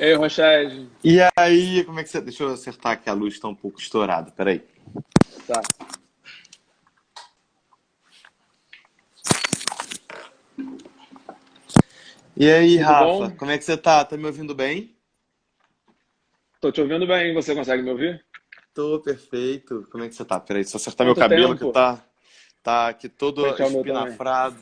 Ei, Rochelle. E aí, como é que você... Deixa eu acertar aqui, a luz está um pouco estourada, peraí. Tá. E aí, Tudo Rafa, bom? como é que você tá? Tá me ouvindo bem? Tô te ouvindo bem. Você consegue me ouvir? Tô perfeito. Como é que você tá? Peraí, deixa eu acertar meu Quanto cabelo que tempo? tá aqui todo Pentear o meu também. espinafrado.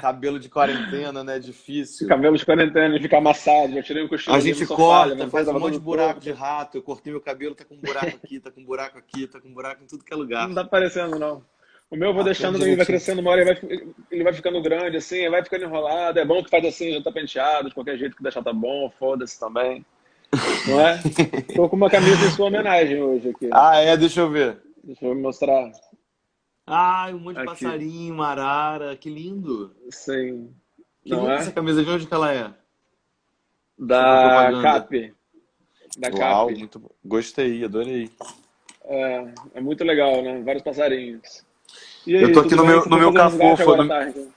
Cabelo de quarentena, né? Difícil. Cabelo de quarentena, ficar amassado. Já tirei um A cochilo ali no gente sofá, corta, levantei, faz um tava monte de todo buraco de torto. rato. Eu cortei meu cabelo, tá com um buraco aqui, tá com um buraco aqui, tá com um buraco em tudo que é lugar. Não tá aparecendo, não. O meu eu vou Ah, todo deixando, ele vai direitinho. crescendo uma hora, ele vai ficando grande, assim, ele vai ficando enrolado. É bom que faz assim, já tá penteado, de qualquer jeito que deixar tá bom, foda-se também. Não é? Tô com uma camisa em sua homenagem hoje aqui. Ah, é? Deixa eu ver. Deixa eu mostrar Ai, um monte de aqui. passarinho, uma arara, que lindo. Sim. Que Não linda essa é? camisa, de onde que ela é? Deixa eu ver a Da propaganda. CAP. Da Uau, CAP. muito bom. Gostei, adorei. É muito legal, né? Vários passarinhos. E Eu aí, tô aqui tudo no bem? meu, Você no foi meu fazer o resgate cafofo, agora à tarde?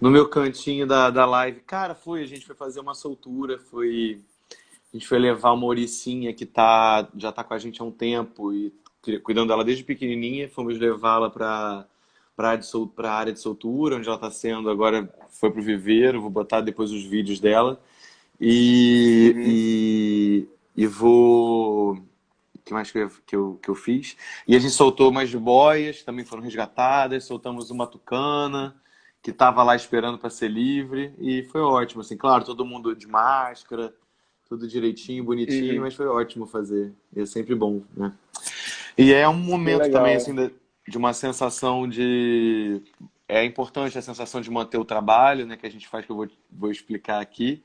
no meu cantinho da live. Cara, a gente foi fazer uma soltura, a gente foi levar uma ouricinha que já tá com a gente há um tempo e cuidando dela desde pequenininha, fomos levá-la pra área de soltura, onde ela tá sendo agora, foi pro viveiro, vou botar depois os vídeos dela. E, Uhum. e, e vou. O que mais que eu fiz? E a gente soltou umas boias, também foram resgatadas, soltamos uma tucana, que estava lá esperando para ser livre, e foi ótimo, assim, claro, todo mundo de máscara, tudo direitinho, bonitinho, Uhum. mas foi ótimo fazer, e é sempre bom, né? E é um Que momento também, assim, legal. de uma sensação de... É importante a sensação de manter o trabalho, né, que a gente faz, que eu vou explicar aqui,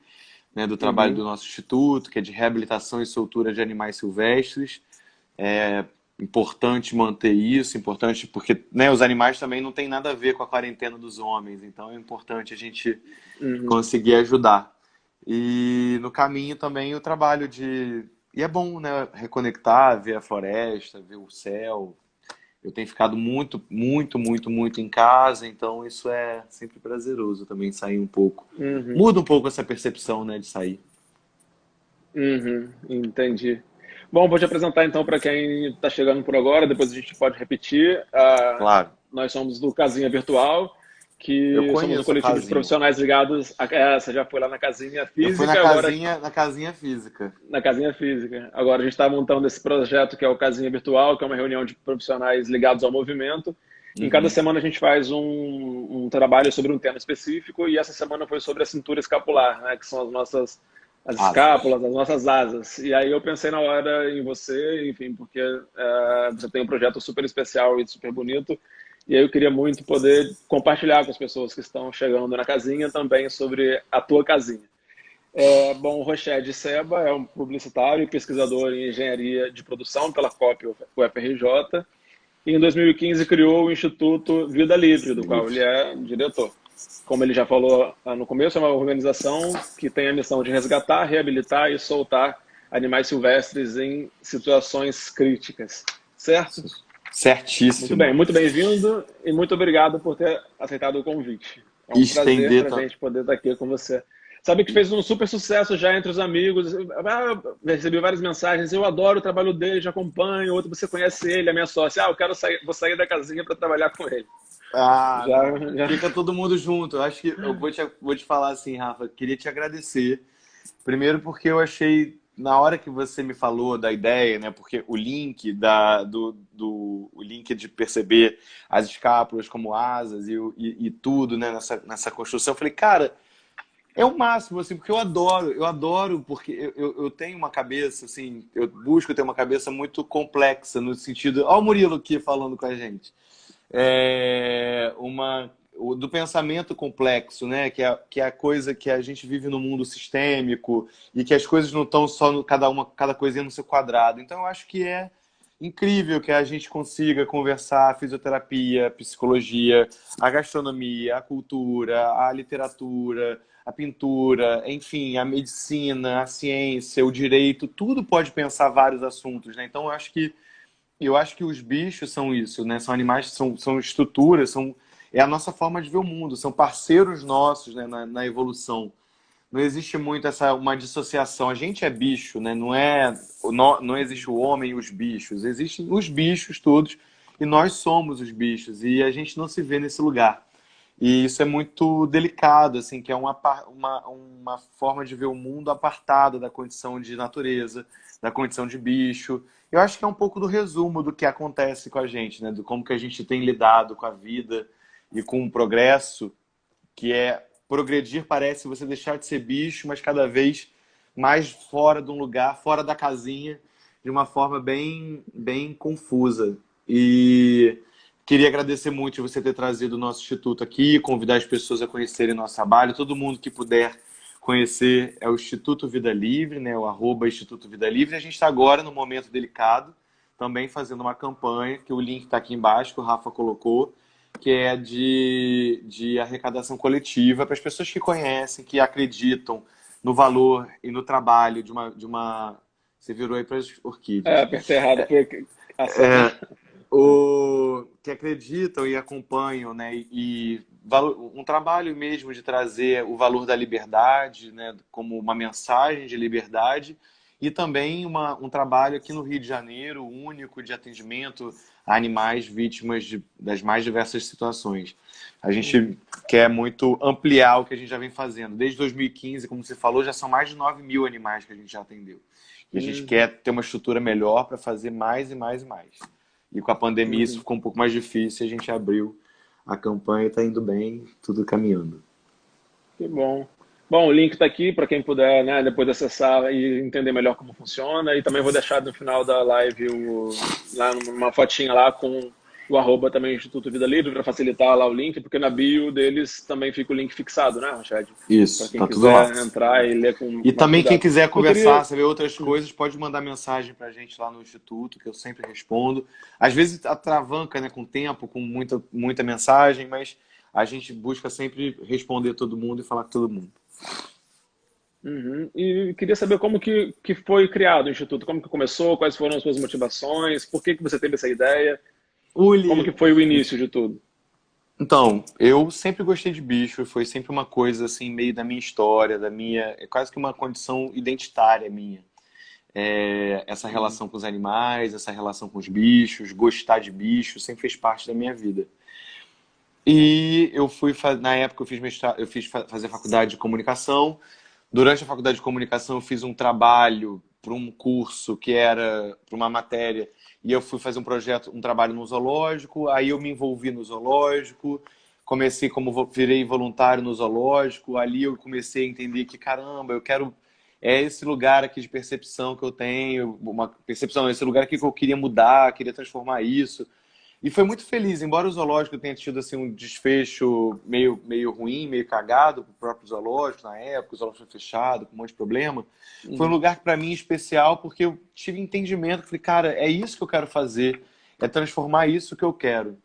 né, do trabalho do Uhum. nosso instituto, que é de reabilitação e soltura de animais silvestres. É importante manter isso, importante porque, né, os animais também não têm nada a ver com a quarentena dos homens, então é importante a gente Uhum. conseguir ajudar. E no caminho também o trabalho de... E é bom, né, reconectar, ver a floresta, ver o céu. Eu tenho ficado muito, muito, muito, muito em casa, então isso é sempre prazeroso também, sair um pouco. Uhum. Muda um pouco essa percepção, né, de sair. Uhum. Entendi. Bom, vou te apresentar então para quem está chegando por agora, depois a gente pode repetir. Claro, Nós somos do Casinha Virtual, eu que somos um conheço a coletivo de casinha. profissionais ligados a essa, já foi lá na Casinha Eu fui Física, agora na casinha física. na Casinha Física. Agora a gente está montando esse projeto que é o Casinha Virtual, que é uma reunião de profissionais ligados ao movimento. Em cada Uhum. semana a gente faz um trabalho sobre um tema específico e essa semana foi sobre a cintura escapular, né, que são as Asas. escápulas, as nossas asas. E aí eu pensei na hora em você, enfim, porque você tem um projeto super especial e super bonito. E aí eu queria muito poder compartilhar com as pessoas que estão chegando na casinha também sobre a tua casinha. Bom, o Rochede Seba é um publicitário e pesquisador em engenharia de produção pela COP UFRJ e em 2015 criou o Instituto Vida Livre, do qual ele Livre. é diretor. Como ele já falou no começo, é uma organização que tem a missão de resgatar, reabilitar e soltar animais silvestres em situações críticas. Certo? Muito bem, Certíssimo. muito bem-vindo e muito obrigado por ter aceitado o convite. É E um prazer estender. para a gente poder estar aqui com você. Sabe que fez um super sucesso já entre os amigos. Recebi várias mensagens. Eu adoro o trabalho dele, já acompanho. Outro, você conhece ele, a minha sócia. Eu quero sair, vou sair da casinha para trabalhar com ele. Ah, Já, não. já. Fica todo mundo junto. Eu acho que eu vou te falar assim, Rafa. Queria te agradecer. Primeiro porque eu achei, na hora que você me falou da ideia, né? Porque o link o link de perceber as escápulas como asas e tudo, né? Nessa construção, eu falei, cara, é o máximo, assim, porque eu adoro, porque eu tenho uma cabeça, assim, eu busco ter uma cabeça muito complexa, no sentido. Olha o Murilo aqui falando com a gente. Do pensamento complexo, né? Que é a coisa que a gente vive no mundo sistêmico e que as coisas não estão só no, cada coisinha no seu quadrado. Então, eu acho que é incrível que a gente consiga conversar a fisioterapia, a psicologia, a gastronomia, a cultura, a literatura, a pintura, enfim, a medicina, a ciência, o direito, tudo pode pensar vários assuntos, né? Então, eu acho que os bichos são isso, né? São animais, são estruturas, é a nossa forma de ver o mundo, são parceiros nossos, né, na evolução. não existe muito uma dissociação. A gente é bicho, né? Não existe o homem e os bichos. Existem os bichos todos e nós somos os bichos. E a gente não se vê nesse lugar. E isso é muito delicado, assim, que é uma forma de ver o mundo apartada da condição de natureza, da condição de bicho. Eu acho que é um pouco do resumo do que acontece com a gente, né? Do como que a gente tem lidado com a vida e com o progresso, que é progredir parece você deixar de ser bicho, mas cada vez mais fora de um lugar, fora da casinha, de uma forma bem, bem confusa. E queria agradecer muito você ter trazido o nosso instituto aqui, convidar as pessoas a conhecerem nosso trabalho. Todo mundo que puder conhecer é o Instituto Vida Livre, né? O @Instituto Vida Livre. A gente está agora no momento delicado, também fazendo uma campanha, que o link está aqui embaixo, que o Rafa colocou, que é de arrecadação coletiva para as pessoas que conhecem, que acreditam no valor e no trabalho de uma. Você virou aí para as orquídeas. Apertei errado. É, que acreditam e acompanham, né? Um trabalho mesmo de trazer o valor da liberdade, né? Como uma mensagem de liberdade. E também um trabalho aqui no Rio de Janeiro, único de atendimento a animais vítimas das mais diversas situações. A gente quer muito ampliar o que a gente já vem fazendo. Desde 2015, como você falou, já são mais de 9.000 animais que a gente já atendeu. E a gente quer ter uma estrutura melhor para fazer mais e mais e mais. E com a pandemia isso ficou um pouco mais difícil, a gente abriu a campanha e está indo bem, tudo caminhando. Que bom. Bom, o link está aqui para quem puder, né, depois acessar e entender melhor como funciona. E também vou deixar no final da live lá uma fotinha lá com o @ também Instituto Vida Livre para facilitar lá o link, porque na bio deles também fica o link fixado, né, Rached? Para Isso, quem tá tudo lá. quiser entrar e ler com E mais também quem cuidado. quiser Eu conversar, queria. saber outras coisas, pode mandar mensagem pra gente lá no Instituto, que eu sempre respondo. Às vezes atravanca, né, com tempo, com muita, muita mensagem, mas a gente busca sempre responder todo mundo e falar com todo mundo. E queria saber como que foi criado o Instituto, como que começou, quais foram as suas motivações, por que você teve essa ideia, como Uli, que foi o início de tudo? então, eu sempre gostei de bicho, foi sempre uma coisa assim, meio da minha história, é quase que uma condição identitária minha. Essa relação com os animais, essa relação com os bichos, gostar de bichos, sempre fez parte da minha vida. E na época eu fiz mestrado, fazer faculdade de comunicação. Durante a faculdade de comunicação eu fiz um trabalho para um curso que era para uma matéria e eu fui fazer um trabalho no zoológico. Aí eu me envolvi no zoológico, virei voluntário no zoológico. Ali eu comecei a entender que caramba, é esse lugar aqui de percepção que eu tenho, uma percepção, esse lugar aqui que eu queria mudar, queria transformar isso. E foi muito feliz, embora o zoológico tenha tido assim, um desfecho meio ruim, meio cagado pro próprio zoológico na época, o zoológico foi fechado, com um monte de problema. Foi um lugar para mim especial porque eu tive entendimento, falei, cara, é isso que eu quero fazer, é transformar isso que eu quero.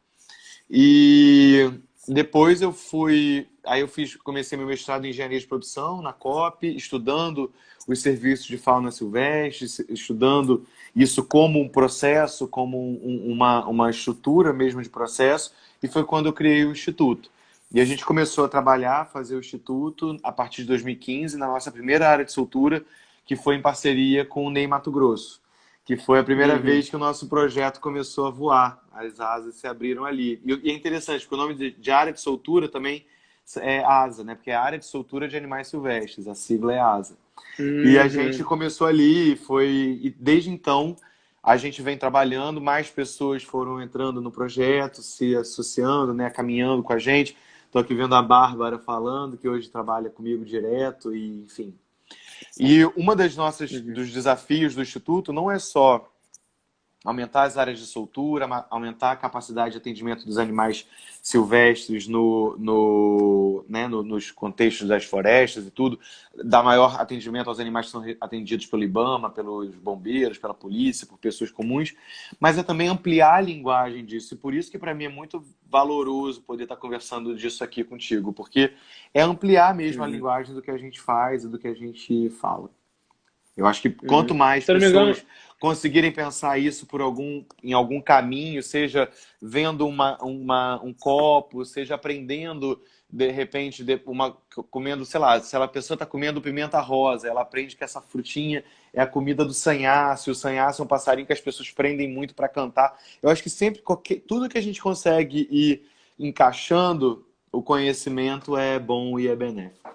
E depois comecei meu mestrado em engenharia de produção na COP, estudando os serviços de fauna silvestre, estudando isso como um processo, como uma estrutura mesmo de processo, e foi quando eu criei o Instituto. E a gente começou a trabalhar, fazer o Instituto a partir de 2015, na nossa primeira área de soltura, que foi em parceria com o Ney Mato Grosso, que foi a primeira vez que o nosso projeto começou a voar. As asas se abriram ali. E é interessante, porque o nome de área de soltura também é ASA, né? Porque é a área de soltura de animais silvestres, a sigla é ASA. E a gente começou ali, e desde então a gente vem trabalhando, mais pessoas foram entrando no projeto, se associando, né? Caminhando com a gente. Estou aqui vendo a Bárbara falando, que hoje trabalha comigo direto, e enfim. E uma dos desafios do Instituto não é só aumentar as áreas de soltura, aumentar a capacidade de atendimento dos animais silvestres nos contextos das florestas e tudo, dar maior atendimento aos animais que são atendidos pelo IBAMA, pelos bombeiros, pela polícia, por pessoas comuns, mas é também ampliar a linguagem disso. E por isso que para mim é muito valoroso poder estar conversando disso aqui contigo, porque é ampliar mesmo a linguagem do que a gente faz e do que a gente fala. Eu acho que quanto mais Se eu não me engano, pessoas conseguirem pensar isso em algum caminho, seja vendo um copo, seja aprendendo de repente, comendo, sei lá, se a pessoa está comendo pimenta rosa, ela aprende que essa frutinha é a comida do sanhaço, e o sanhaço é um passarinho que as pessoas prendem muito para cantar. Eu acho que sempre, tudo que a gente consegue ir encaixando, o conhecimento é bom e é benéfico.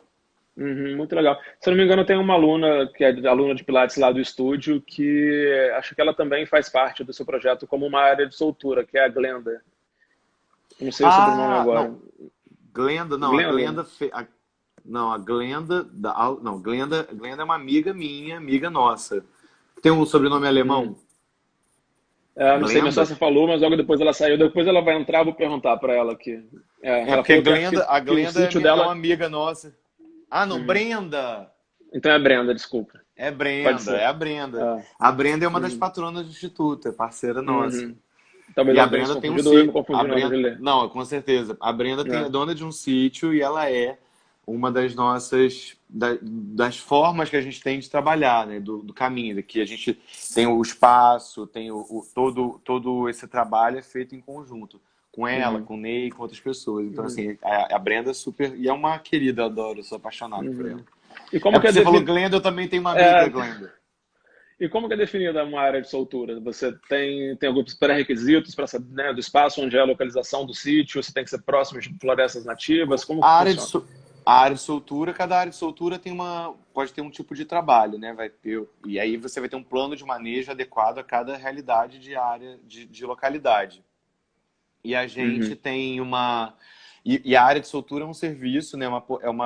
Uhum, muito legal. Se eu não me engano, tem uma aluna que é aluna de Pilates lá do estúdio, que acho que ela também faz parte do seu projeto como uma área de soltura, que é a Glenda. Eu não sei o sobrenome Ah, agora. não, Glenda, não, a Glenda? Glenda, não, a Glenda, não, Glenda é uma amiga minha, amiga nossa. Tem um sobrenome Hum. alemão? É, não sei, minha Glenda? sócia falou, mas logo depois ela saiu. Depois ela vai entrar, vou perguntar para ela aqui. É, É ela porque falou que acho A que o Glenda sítio é uma dela. amiga nossa. Ah, não, Uhum. Brenda. Então é Brenda, desculpa. É Pode Brenda, é ser. a Brenda. Ah, A Brenda é uma das uhum, patronas do Instituto, é parceira nossa. uhum. Talvez E eu a não tenha se Brenda tem um confundido ou eu me sítio. A confundi na hora de Brenda, ler. não, com certeza. A Brenda é É. dona de um sítio e ela é uma das nossas das formas que a gente tem de trabalhar, né, do caminho, que a gente tem o espaço, tem todo esse trabalho é feito em conjunto com ela, Uhum, com o Ney, com outras pessoas. Então uhum, assim, a Brenda é super e é uma querida, eu adoro, sou apaixonado por ela. uhum. E É como que porque é você falou definido? Glenda, eu também tenho uma amiga Glenda. E como que é definida uma área de soltura? Você tem alguns pré-requisitos para saber, né, do espaço onde é a localização do sítio? Você tem que ser próximo de florestas nativas? Como que A área de, funciona? so- a área de soltura, cada área de soltura pode ter um tipo de trabalho, né? E aí você vai ter um plano de manejo adequado a cada realidade de área, de localidade. E a gente Uhum, tem uma. E a área de soltura é um serviço, né?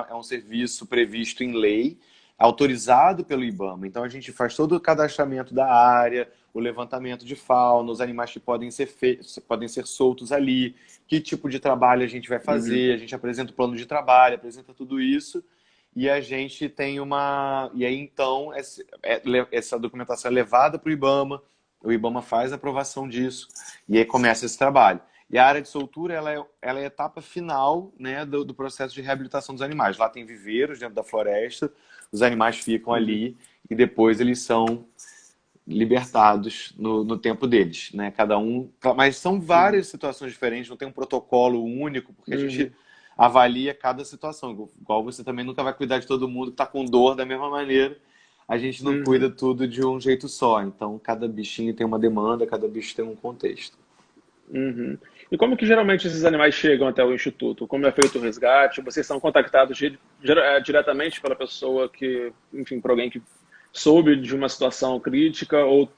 É um serviço previsto em lei, autorizado pelo IBAMA. Então a gente faz todo o cadastramento da área, o levantamento de fauna, os animais que podem ser soltos ali, que tipo de trabalho a gente vai uhum, fazer, a gente apresenta o plano de trabalho, apresenta tudo isso. E a gente tem uma. E aí, então, essa documentação é levada para o IBAMA faz a aprovação disso, e aí começa esse trabalho. E a área de soltura ela é a etapa final, né, do processo de reabilitação dos animais. Lá tem viveiros dentro da floresta, os animais ficam uhum, ali e depois eles são libertados no tempo deles, né? Cada um, mas são uhum, várias situações diferentes, não tem um protocolo único, porque a gente uhum, avalia cada situação. Igual você também nunca vai cuidar de todo mundo que está com dor da mesma maneira. A gente não cuida uhum, tudo de um jeito só. Então, cada bichinho tem uma demanda, cada bicho tem um contexto. uhum. E como que geralmente esses animais chegam até o instituto? Como é feito o resgate? Vocês são contactados diretamente pela pessoa que, enfim, por alguém que soube de uma situação crítica ou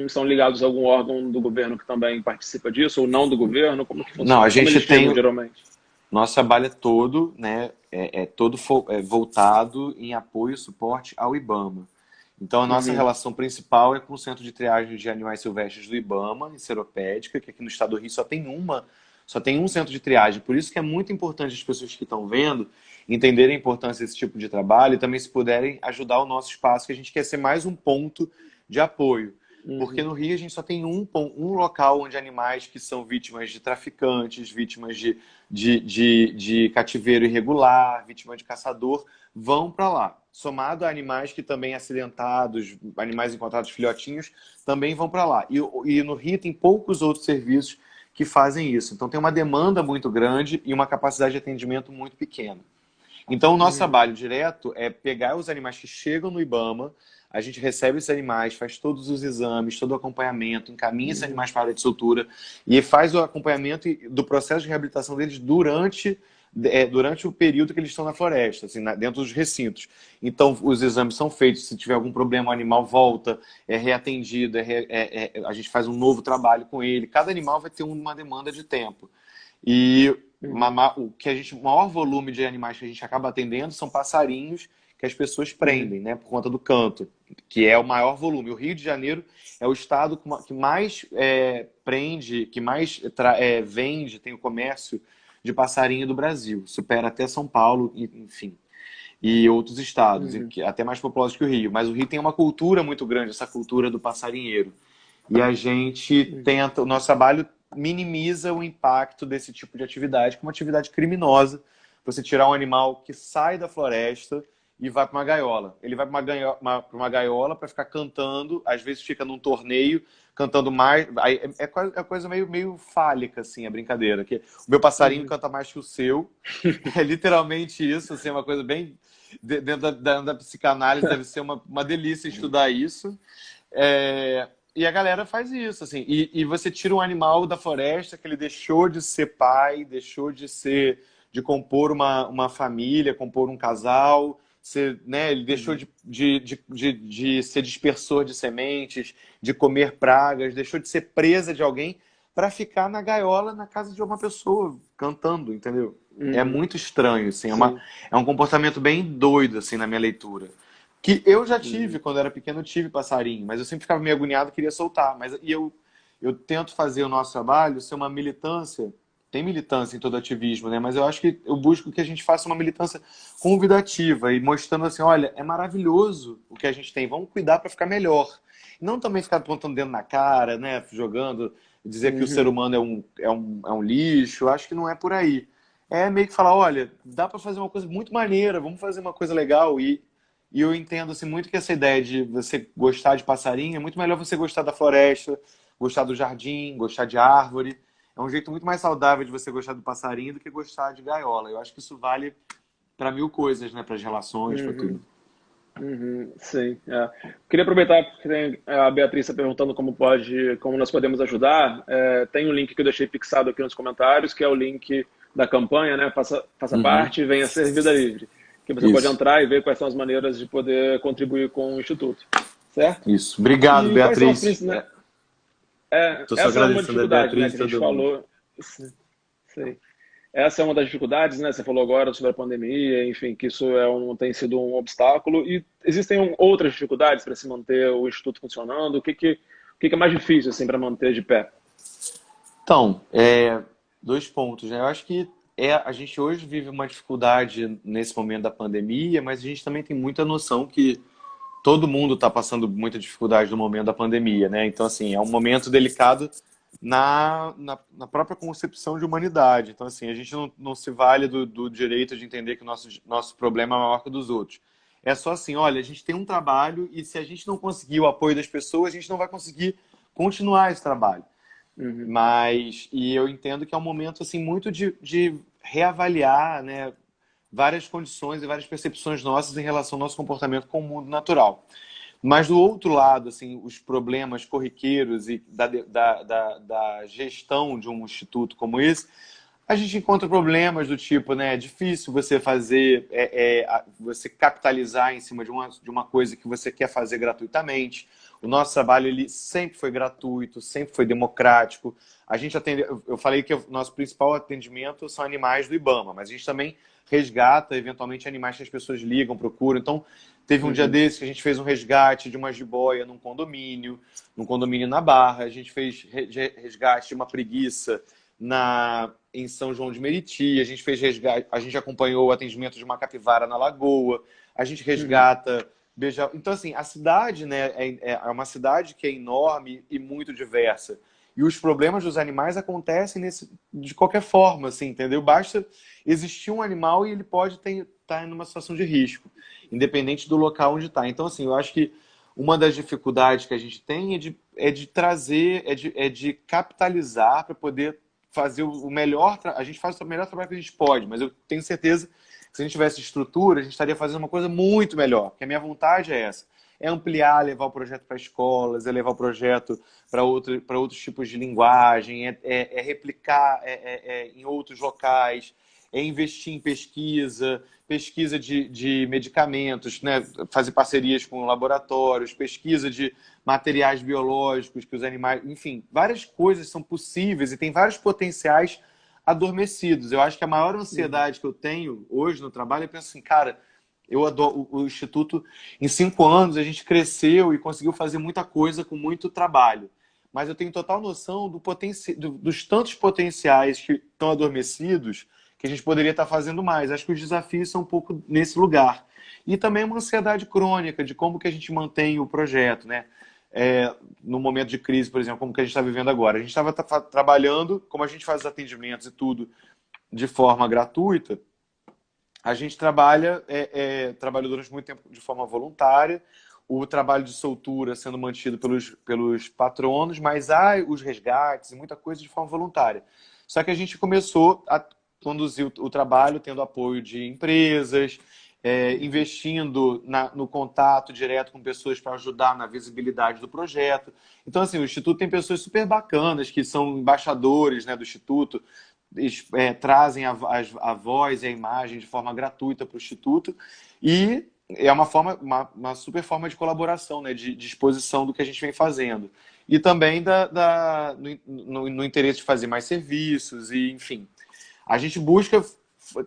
são ligados a algum órgão do governo que também participa disso ou não do governo? Como que Não, a funciona? Como gente eles chegam tem. geralmente? Nosso trabalho é todo, né, voltado em apoio e suporte ao IBAMA. Então, a nossa Uhum, relação principal é com o Centro de Triagem de Animais Silvestres do IBAMA, em Seropédica, que aqui no estado do Rio só tem um centro de triagem. Por isso que é muito importante as pessoas que estão vendo entenderem a importância desse tipo de trabalho e também se puderem ajudar o nosso espaço, que a gente quer ser mais um ponto de apoio. Porque uhum, no Rio a gente só tem um local onde animais que são vítimas de traficantes, vítimas de cativeiro irregular, vítima de caçador, vão para lá. Somado a animais que também acidentados, animais encontrados filhotinhos, também vão para lá. E no Rio tem poucos outros serviços que fazem isso. Então tem uma demanda muito grande e uma capacidade de atendimento muito pequena. Então, o nosso uhum, trabalho direto é pegar os animais que chegam no IBAMA, a gente recebe esses animais, faz todos os exames, todo o acompanhamento, encaminha esses uhum, animais para a área de soltura e faz o acompanhamento do processo de reabilitação deles durante o período que eles estão na floresta, assim, dentro dos recintos. Então, os exames são feitos, se tiver algum problema, o animal volta, é reatendido, a gente faz um novo trabalho com ele. Cada animal vai ter uma demanda de tempo. E uhum, o maior volume de animais que a gente acaba atendendo são passarinhos que as pessoas uhum, prendem, né, por conta do canto, que é o maior volume. O Rio de Janeiro é o estado que mais prende, que mais vende, tem o comércio de passarinho do Brasil. Supera até São Paulo, enfim, e outros estados, uhum, até mais populosos que o Rio. Mas o Rio tem uma cultura muito grande, essa cultura do passarinheiro. E a gente uhum, tenta, o nosso trabalho minimiza o impacto desse tipo de atividade, como atividade criminosa. Você tirar um animal que sai da floresta e vai para uma gaiola. Ele vai para uma gaiola para ficar cantando, às vezes fica num torneio, cantando mais. Aí é coisa meio fálica, assim, a brincadeira. Que o meu passarinho Uhum. canta mais que o seu. É literalmente isso, assim, é uma coisa bem. Dentro da psicanálise deve ser uma delícia estudar isso. E a galera faz isso, assim. E você tira um animal da floresta que ele deixou de ser pai, deixou de compor uma família, compor um casal. Né, ele deixou Uhum. de ser dispersor de sementes, de comer pragas, deixou de ser presa de alguém para ficar na gaiola na casa de uma pessoa cantando, entendeu? É Uhum. muito estranho, assim, Sim. é um comportamento bem doido, assim, na minha leitura. Que eu já tive, Uhum. quando era pequeno, eu tive passarinho, mas eu sempre ficava meio agoniado e queria soltar. Eu tento fazer o nosso trabalho ser uma militância, tem militância em todo ativismo, né? Mas eu acho que eu busco que a gente faça uma militância convidativa e mostrando assim, olha, é maravilhoso o que a gente tem, vamos cuidar para ficar melhor. Não também ficar apontando dentro na cara, né? Jogando, dizer que o ser Uhum. humano é um lixo, eu acho que não é por aí. É meio que falar, olha, dá para fazer uma coisa muito maneira, vamos fazer uma coisa legal e eu entendo assim, muito que essa ideia de você gostar de passarinho é muito melhor você gostar da floresta, gostar do jardim, gostar de árvore. É um jeito muito mais saudável de você gostar do passarinho do que gostar de gaiola. Eu acho que isso vale para mil coisas, né? Para as relações, para Uhum. tudo. Uhum. Sim. Queria aproveitar porque tem a Beatriz tá perguntando como nós podemos ajudar. Tem um link que eu deixei fixado aqui nos comentários, que é o link da campanha, né? Faça Uhum. parte e venha ser Vida Livre, que você pode Isso, entrar e ver quais são as maneiras de poder contribuir com o Instituto, certo? isso. Obrigado, E quais são as Beatriz. principais. Tô só Essa é uma agradecendo a dificuldade, né, Beatriz que e a gente todo mundo. falou. Sim. Essa é uma das dificuldades, né? Você falou agora sobre a pandemia, enfim, que isso tem sido um obstáculo. E existem outras dificuldades para se manter o instituto funcionando? O que é mais difícil assim para manter de pé? Então, dois pontos, né? Eu acho que a gente hoje vive uma dificuldade nesse momento da pandemia, mas a gente também tem muita noção que todo mundo está passando muita dificuldade no momento da pandemia, né? Então, assim, é um momento delicado na própria concepção de humanidade. Então, assim, a gente não se vale do direito de entender que o nosso problema é maior que o dos outros. É só assim, olha, a gente tem um trabalho e se a gente não conseguir o apoio das pessoas, a gente não vai conseguir continuar esse trabalho. Uhum, E eu entendo que é um momento, assim, muito de reavaliar, né, várias condições e várias percepções nossas em relação ao nosso comportamento com o mundo natural. Mas do outro lado, assim, os problemas corriqueiros e da gestão de um instituto como esse, a gente encontra problemas do tipo, né, é difícil você você capitalizar em cima de uma coisa que você quer fazer gratuitamente. O nosso trabalho ele sempre foi gratuito, sempre foi democrático. A gente atende, eu falei que o nosso principal atendimento são animais do IBAMA, mas a gente também resgata eventualmente animais que as pessoas ligam, procuram. Então, teve um dia uhum, desses que a gente fez um resgate de uma jiboia num condomínio na Barra. A gente fez resgate de uma preguiça em São João de Meriti. A gente fez resgate, a gente acompanhou o atendimento de uma capivara na Lagoa. A gente uhum, resgata Então, assim, a cidade, né, é uma cidade que é enorme e muito diversa. E os problemas dos animais acontecem de qualquer forma, assim, entendeu? Basta existir um animal e ele pode estar em uma situação de risco, independente do local onde está. Então, assim, eu acho que uma das dificuldades que a gente tem é de trazer, é de capitalizar para poder fazer o melhor. A gente faz o melhor trabalho que a gente pode, mas eu tenho certeza que se a gente tivesse estrutura, a gente estaria fazendo uma coisa muito melhor. Porque a minha vontade é essa. É ampliar, levar o projeto para escolas, é levar o projeto para outros tipos de linguagem, é replicar em outros locais, é investir em pesquisa de medicamentos, né? Fazer parcerias com laboratórios, pesquisa de materiais biológicos que os animais... Enfim, várias coisas são possíveis e tem vários potenciais adormecidos. Eu acho que a maior uhum, ansiedade que eu tenho hoje no trabalho, eu penso assim, cara, eu adoro o Instituto, em 5 anos a gente cresceu e conseguiu fazer muita coisa com muito trabalho. Mas eu tenho total noção dos tantos potenciais que estão adormecidos que a gente poderia estar fazendo mais. Acho que os desafios são um pouco nesse lugar. E também uma ansiedade crônica de como que a gente mantém o projeto, né? No momento de crise, por exemplo, como que a gente está vivendo agora. A gente estava trabalhando, como a gente faz os atendimentos e tudo de forma gratuita, A gente trabalhou durante muito tempo de forma voluntária, o trabalho de soltura sendo mantido pelos patronos, mas há os resgates e muita coisa de forma voluntária. Só que a gente começou a conduzir o trabalho tendo apoio de empresas, investindo no contato direto com pessoas para ajudar na visibilidade do projeto. Então, assim, o Instituto tem pessoas super bacanas que são embaixadores, né, do Instituto, trazem a voz e a imagem de forma gratuita para o Instituto e é uma super forma de colaboração, né, de exposição do que a gente vem fazendo. E também no interesse de fazer mais serviços e, enfim. A gente busca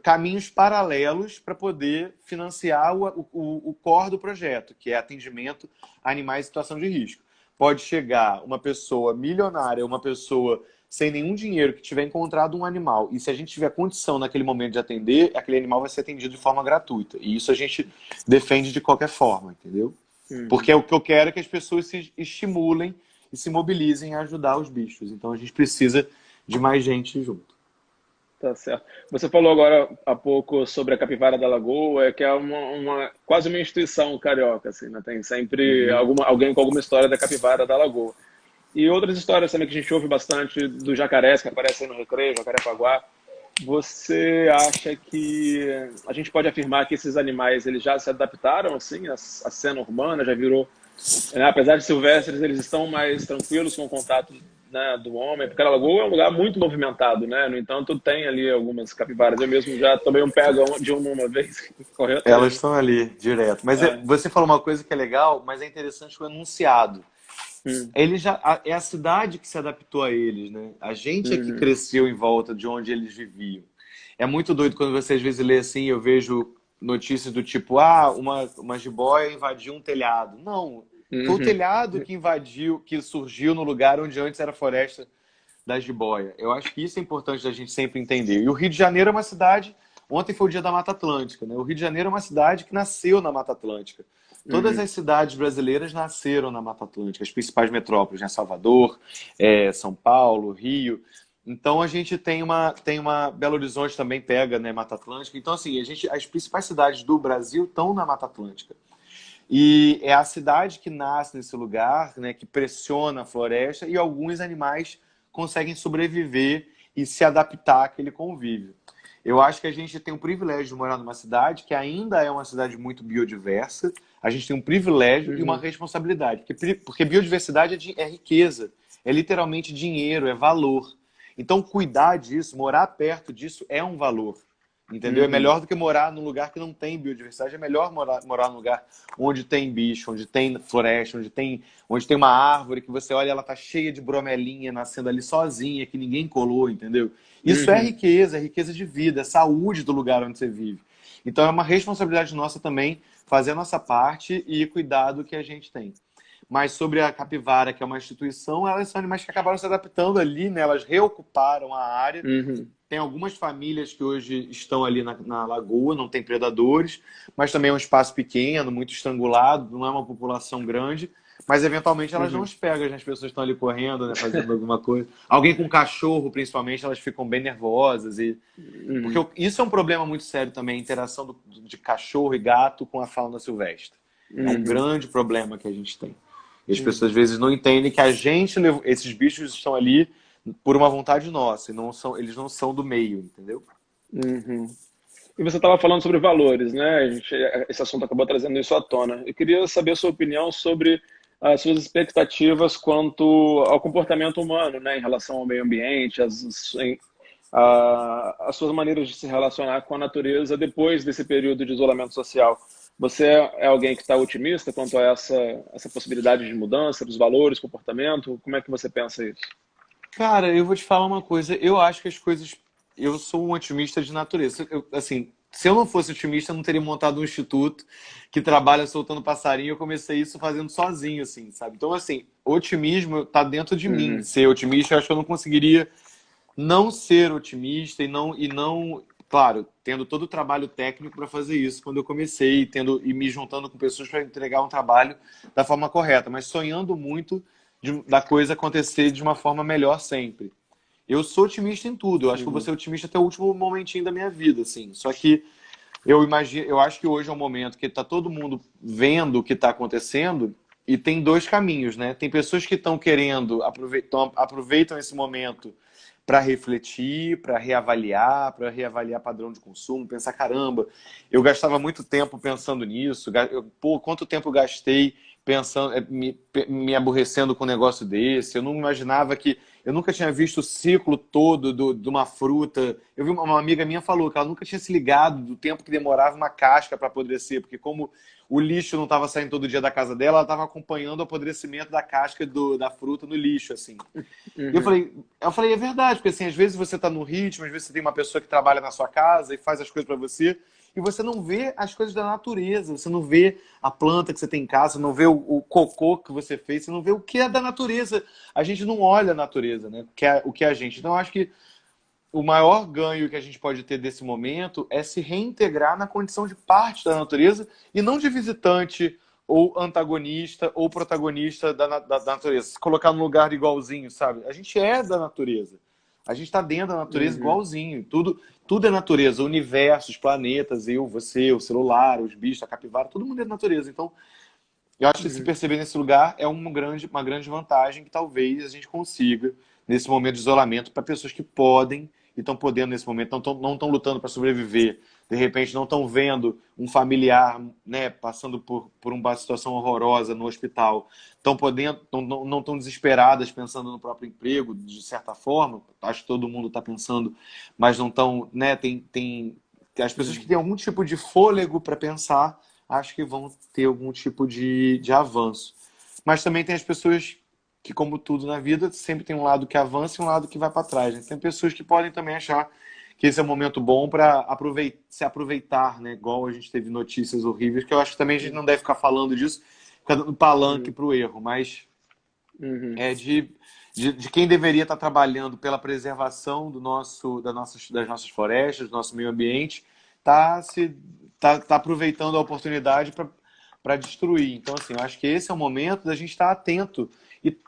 caminhos paralelos para poder financiar o core do projeto, que é atendimento a animais em situação de risco. Pode chegar uma pessoa milionária, uma pessoa sem nenhum dinheiro que tiver encontrado um animal, e se a gente tiver condição naquele momento de atender, aquele animal vai ser atendido de forma gratuita. E isso a gente defende de qualquer forma, entendeu? Porque o que eu quero é que as pessoas se estimulem e se mobilizem a ajudar os bichos. Então a gente precisa de mais gente junto. Tá certo. Você falou agora há pouco sobre a Capivara da Lagoa, que é quase uma instituição carioca, assim, né? Tem sempre alguém com alguma história da Capivara da Lagoa. E outras histórias também que a gente ouve bastante do jacarés que aparecem no Recreio, Jacarepaguá. Você acha que a gente pode afirmar que esses animais eles já se adaptaram assim à cena urbana, já virou, né, apesar de silvestres, eles estão mais tranquilos com o contato, né, do homem, porque a Lagoa é um lugar muito movimentado, né? No entanto, tem ali algumas capivaras. Eu mesmo já tomei um pega de uma vez, correto? Elas estão ali, direto. Mas É. você falou uma coisa que é legal, mas é interessante o enunciado. Ele é a cidade que se adaptou a eles, né? A gente é que Uhum. cresceu em volta de onde eles viviam. É muito doido quando você às vezes lê assim, eu vejo notícias do tipo, uma jiboia invadiu um telhado. Não, foi o Uhum. telhado que invadiu, que surgiu no lugar onde antes era floresta da jiboia. Eu acho que isso é importante da gente sempre entender. E o Rio de Janeiro é uma cidade. Ontem foi o dia da Mata Atlântica, né? O Rio de Janeiro é uma cidade que nasceu na Mata Atlântica. Todas Uhum. as cidades brasileiras nasceram na Mata Atlântica, as principais metrópoles, né? Salvador, São Paulo, Rio. Então a gente tem uma Belo Horizonte também pega, né, Mata Atlântica. Então assim, as principais cidades do Brasil estão na Mata Atlântica. E é a cidade que nasce nesse lugar, né, que pressiona a floresta e alguns animais conseguem sobreviver e se adaptar àquele convívio. Eu acho que a gente tem o privilégio de morar numa cidade que ainda é uma cidade muito biodiversa. A gente tem um privilégio e uma Uhum. responsabilidade. Porque biodiversidade é riqueza, é literalmente dinheiro, é valor. Então, cuidar disso, morar perto disso é um valor. Entendeu? É Uhum. melhor do que morar num lugar que não tem biodiversidade. É melhor morar num lugar onde tem bicho, onde tem floresta, onde tem uma árvore que você olha, ela tá cheia de bromelinha nascendo ali sozinha, que ninguém colou, entendeu? Isso Uhum. é riqueza de vida, é saúde do lugar onde você vive. Então é uma responsabilidade nossa também fazer a nossa parte e cuidar do que a gente tem. Mas sobre a capivara, que é uma instituição, elas são animais que acabaram se adaptando ali, né? Elas reocuparam a área. Uhum. Tem algumas famílias que hoje estão ali na lagoa, não tem predadores, mas também é um espaço pequeno, muito estrangulado, não é uma população grande, mas eventualmente elas não Uhum. os pegam, né? As pessoas estão ali correndo, né? Fazendo alguma coisa. Alguém com cachorro, principalmente, elas ficam bem nervosas. Porque Uhum. isso é um problema muito sério também, a interação de cachorro e gato com a fauna silvestre. É um Uhum. grande problema que a gente tem. E as pessoas às Uhum. vezes não entendem que a gente levou, esses bichos estão ali por uma vontade nossa, e eles não são do meio, entendeu? Uhum. E você estava falando sobre valores, né? Esse assunto acabou trazendo isso à tona. Eu queria saber a sua opinião sobre as suas expectativas quanto ao comportamento humano, né, em relação ao meio ambiente, as suas maneiras de se relacionar com a natureza depois desse período de isolamento social. Você é alguém que está otimista quanto a essa possibilidade de mudança dos valores, comportamento? Como é que você pensa isso? Cara, eu vou te falar uma coisa. Eu acho que as coisas. Eu sou um otimista de natureza. Assim, se eu não fosse otimista, eu não teria montado um instituto que trabalha soltando passarinho. Eu comecei isso fazendo sozinho, assim, sabe? Então, assim, otimismo tá dentro de mim. Uhum. Ser otimista, eu acho que eu não conseguiria não ser otimista claro, tendo todo o trabalho técnico para fazer isso quando eu comecei, e me juntando com pessoas para entregar um trabalho da forma correta, mas sonhando muito da coisa acontecer de uma forma melhor sempre. Eu sou otimista em tudo, eu acho que eu vou Uhum. ser otimista até o último momentinho da minha vida, assim. Só que Eu imagino, eu acho que hoje é um momento que está todo mundo vendo o que está acontecendo e tem dois caminhos, né? Tem pessoas que estão querendo, aproveitam esse momento para refletir, para reavaliar padrão de consumo, pensar, caramba, eu gastava muito tempo pensando nisso, pô, quanto tempo eu gastei pensando, me aborrecendo com um negócio desse, eu não imaginava que, eu nunca tinha visto o ciclo todo de uma fruta. Eu vi uma amiga minha falou que ela nunca tinha se ligado do tempo que demorava uma casca para apodrecer, porque como o lixo não estava saindo todo dia da casa dela, ela estava acompanhando o apodrecimento da casca da fruta no lixo, assim. E Uhum, eu falei, é verdade, porque assim, às vezes você está no ritmo, às vezes você tem uma pessoa que trabalha na sua casa e faz as coisas para você, e você não vê as coisas da natureza, você não vê a planta que você tem em casa, você não vê o cocô que você fez, você não vê o que é da natureza. A gente não olha a natureza, né? O que é a gente. Então, eu acho que o maior ganho que a gente pode ter desse momento é se reintegrar na condição de parte da natureza e não de visitante ou antagonista ou protagonista da natureza. Se colocar no lugar igualzinho, sabe? A gente é da natureza. A gente está dentro da natureza uhum, igualzinho. Tudo é natureza. O universo, os planetas, eu, você, o celular, os bichos, a capivara, todo mundo é da natureza. Então, eu acho que se uhum. perceber nesse lugar é uma grande vantagem que talvez a gente consiga nesse momento de isolamento para pessoas que podem e estão podendo nesse momento, não estão lutando para sobreviver, de repente não estão vendo um familiar, né, passando por uma situação horrorosa no hospital, estão podendo, não estão desesperadas pensando no próprio emprego, de certa forma, acho que todo mundo está pensando, mas não estão, né, tem as pessoas que Uhum. têm algum tipo de fôlego para pensar acho que vão ter algum tipo de avanço. Mas também tem as pessoas que, como tudo na vida, sempre tem um lado que avança e um lado que vai para trás. Né? Tem pessoas que podem também achar que esse é um momento bom para se aproveitar, né? Igual a gente teve notícias horríveis, que eu acho que também a gente não deve ficar falando disso, ficar dando palanque Uhum. para o erro, mas Uhum. é de quem deveria estar trabalhando pela preservação das nossas florestas, do nosso meio ambiente, tá aproveitando a oportunidade para destruir. Então, assim, eu acho que esse é o momento da gente estar atento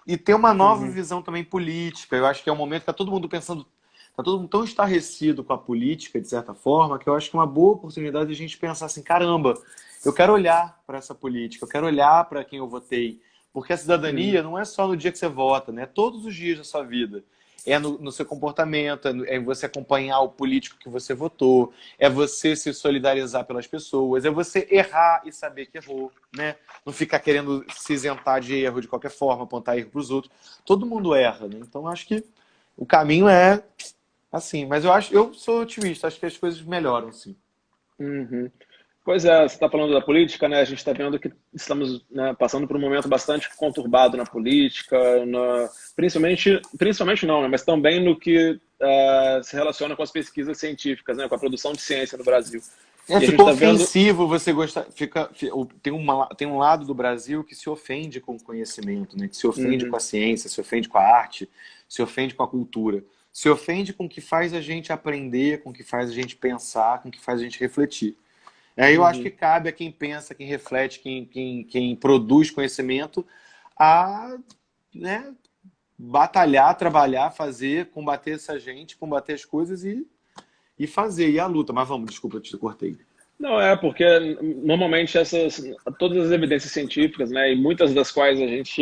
e ter uma nova Uhum. visão também política. Eu acho que é um momento que está todo mundo pensando, está todo mundo tão estarrecido com a política, de certa forma, que eu acho que é uma boa oportunidade de a gente pensar assim, caramba, eu quero olhar para essa política, eu quero olhar para quem eu votei, porque a cidadania Uhum. não é só no dia que você vota, né? É todos os dias da sua vida. É no seu comportamento, é em você acompanhar o político que você votou, é você se solidarizar pelas pessoas, é você errar e saber que errou, né? Não ficar querendo se isentar de erro de qualquer forma, apontar erro para os outros. Todo mundo erra, né? Então acho que o caminho é assim, mas eu sou otimista, acho que as coisas melhoram, sim. Uhum. Pois é, você está falando da política, né? A gente está vendo que estamos, né, passando por um momento bastante conturbado na política, principalmente não, né, mas também no que se relaciona com as pesquisas científicas, né, com a produção de ciência no Brasil. É, E a gente ficou está vendo. ofensivo você gostar. Tem um lado do Brasil que se ofende com o conhecimento, né? Que se ofende com Uhum, a ciência, se ofende com a arte, se ofende com a cultura. Se ofende com o que faz a gente aprender, com o que faz a gente pensar, com o que faz a gente refletir. Aí eu acho que uhum. cabe a quem pensa, quem reflete, quem produz conhecimento, a, né, batalhar, trabalhar, fazer, combater essa gente, combater as coisas e fazer. E a luta. Mas vamos, desculpa, eu te cortei. Não é, porque normalmente todas as evidências científicas, né, e muitas das quais a gente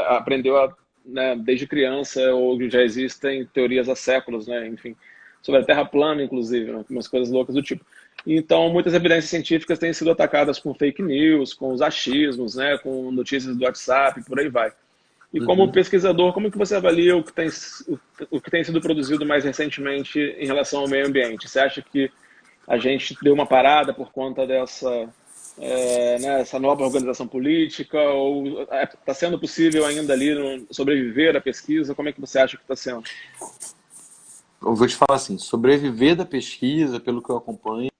aprendeu né, desde criança, ou já existem teorias há séculos, né, enfim, sobre a Terra plana, inclusive, né, umas coisas loucas do tipo. Então, muitas evidências científicas têm sido atacadas com fake news, com os achismos, né, com notícias do WhatsApp, por aí vai. E como Uhum. pesquisador, como que você avalia o que tem sido produzido mais recentemente em relação ao meio ambiente? Você acha que a gente deu uma parada por conta né, essa nova organização política, ou está sendo possível ainda ali sobreviver à pesquisa? Como é que você acha que está sendo? Eu vou te falar assim, sobreviver da pesquisa, pelo que eu acompanho,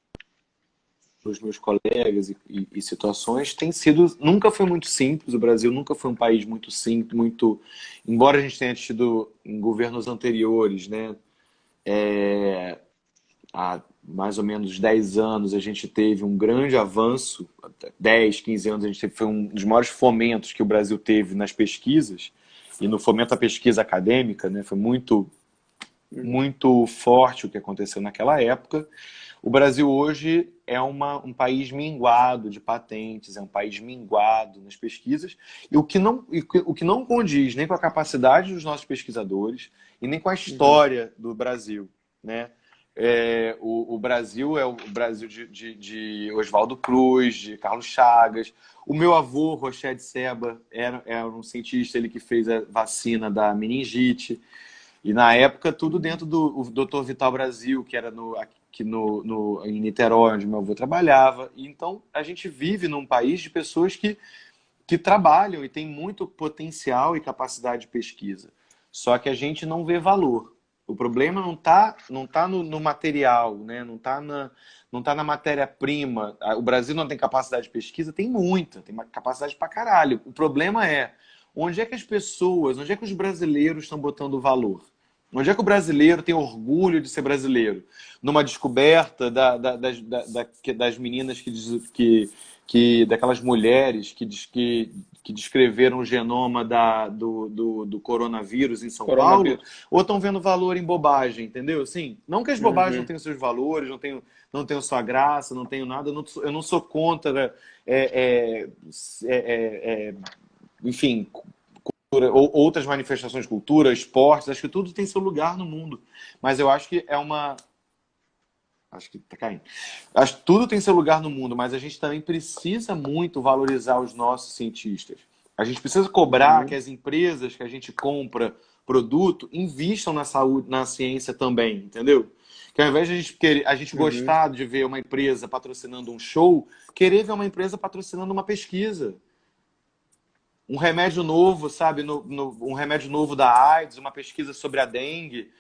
os meus colegas e situações, tem sido, nunca foi muito simples, o Brasil nunca foi um país muito simples, embora a gente tenha tido em governos anteriores, né, há mais ou menos 10 anos a gente teve um grande avanço, 10, 15 anos a gente teve, foi um dos maiores fomentos que o Brasil teve nas pesquisas, e no fomento à pesquisa acadêmica, né, foi Uhum, muito forte o que aconteceu naquela época. O Brasil hoje é um país minguado de patentes, é um país minguado nas pesquisas, e o que não condiz nem com a capacidade dos nossos pesquisadores e nem com a Uhum. história do Brasil, né? O Brasil é o Brasil de Oswaldo Cruz, de Carlos Chagas. O meu avô, Roché de Seba, era um cientista, ele que fez a vacina da meningite. E na época, tudo dentro do Dr. Vital Brasil, que era aqui em Niterói, onde meu avô trabalhava. E então, a gente vive num país de pessoas que trabalham e têm muito potencial e capacidade de pesquisa. Só que a gente não vê valor. O problema não tá no material, né? Não tá na matéria-prima. O Brasil não tem capacidade de pesquisa? Tem muita, tem uma capacidade pra caralho. O problema é onde é que as pessoas, onde é que os brasileiros estão botando valor? Onde é que o brasileiro tem orgulho de ser brasileiro? Numa descoberta das meninas daquelas mulheres que descreveram o genoma do coronavírus em São Paulo, Coronavírus. ou estão vendo valor em bobagem, entendeu? Assim, não que as bobagens não Uhum. tenham seus valores, não tenham sua graça, não tenham nada, eu não sou contra, é, é, é, enfim, ou outras manifestações de cultura, esportes, acho que tudo tem seu lugar no mundo. Mas eu acho que é uma. Acho que tá caindo. Acho que tudo tem seu lugar no mundo, mas a gente também precisa muito valorizar os nossos cientistas. A gente precisa cobrar que Uhum. as empresas que a gente compra produto investam na saúde, na ciência também, entendeu? Que ao invés de a gente Uhum. gostar de ver uma empresa patrocinando um show, querer ver uma empresa patrocinando uma pesquisa. Um remédio novo, sabe? Um remédio novo da AIDS, uma pesquisa sobre a dengue.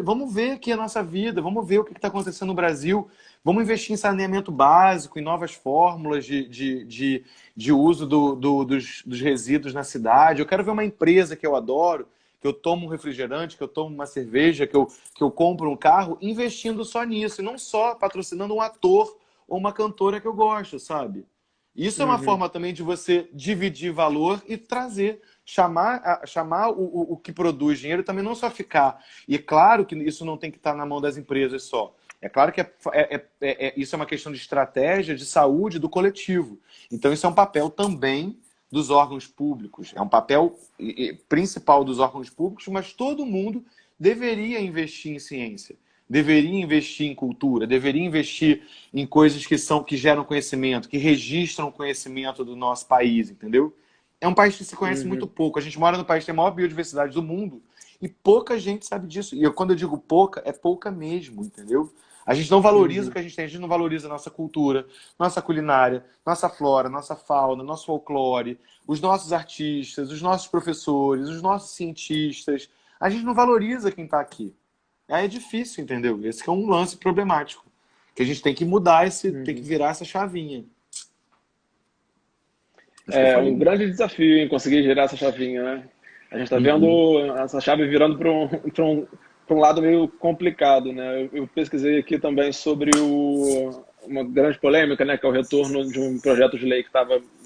Vamos ver aqui a nossa vida, vamos ver o que está acontecendo no Brasil. Vamos investir em saneamento básico, em novas fórmulas de uso dos resíduos na cidade. Eu quero ver uma empresa que eu adoro, que eu tomo um refrigerante, que eu tomo uma cerveja, que eu compro um carro, investindo só nisso, e não só patrocinando um ator ou uma cantora que eu gosto, sabe? Isso é uma Uhum. forma também de você dividir valor e trazer, chamar o que produz dinheiro também, não só ficar. E é claro que isso não tem que estar na mão das empresas só. É claro que isso é uma questão de estratégia, de saúde do coletivo. Então, isso é um papel também dos órgãos públicos. É um papel principal dos órgãos públicos, mas todo mundo deveria investir em ciência, deveria investir em cultura, deveria investir em coisas que geram conhecimento, que registram o conhecimento do nosso país, entendeu? É um país que se conhece muito Uhum. pouco. A gente mora no país que tem a maior biodiversidade do mundo e pouca gente sabe disso. E quando eu digo pouca, é pouca mesmo, entendeu? A gente não valoriza o Uhum. que a gente tem, a gente não valoriza a nossa cultura, nossa culinária, nossa flora, nossa fauna, nosso folclore, os nossos artistas, os nossos professores, os nossos cientistas. A gente não valoriza quem está aqui. Aí é difícil, entendeu? Esse que é um lance problemático. Que a gente tem que mudar tem que Uhum. virar essa chavinha. Acho que eu É falei um muito. grande desafio em conseguir girar essa chavinha, né? A gente está vendo Uhum. essa chave virando para um lado meio complicado, né? Eu pesquisei aqui também sobre uma grande polêmica, né? Que é o retorno de um projeto de lei que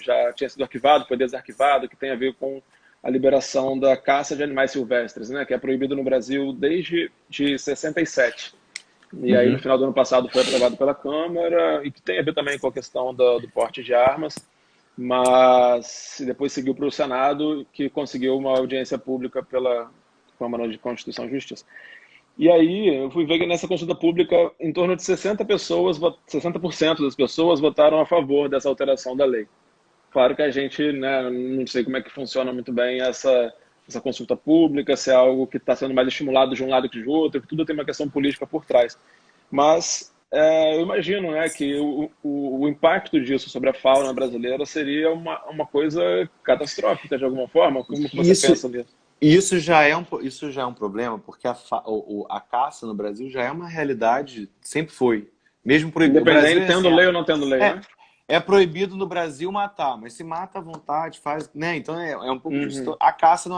já tinha sido arquivado, foi desarquivado, que tem a ver com a liberação da caça de animais silvestres, né? Que é proibido no Brasil desde de 67. E aí, no Uhum. final do ano passado, foi aprovado pela Câmara, e que tem a ver também com a questão do porte de armas, mas depois seguiu para o Senado, que conseguiu uma audiência pública pela Câmara de Constituição e Justiça. E aí, eu fui ver que nessa consulta pública, em torno de 60 pessoas, 60% das pessoas votaram a favor dessa alteração da lei. Claro que a gente, né, não sei como é que funciona muito bem essa consulta pública, se é algo que está sendo mais estimulado de um lado que de outro, que tudo tem uma questão política por trás. Mas eu imagino, né, que o impacto disso sobre a fauna brasileira seria uma coisa catastrófica de alguma forma. Como que você Isso, pensa nisso? isso já é um problema, porque a caça no Brasil já é uma realidade, sempre foi. Mesmo proibido. O Brasil Independente, é assim, tendo lei ou não tendo lei, é, né? é proibido no Brasil matar, mas se mata à vontade, faz, né? Então é um pouco disso. Uhum, Então, a caça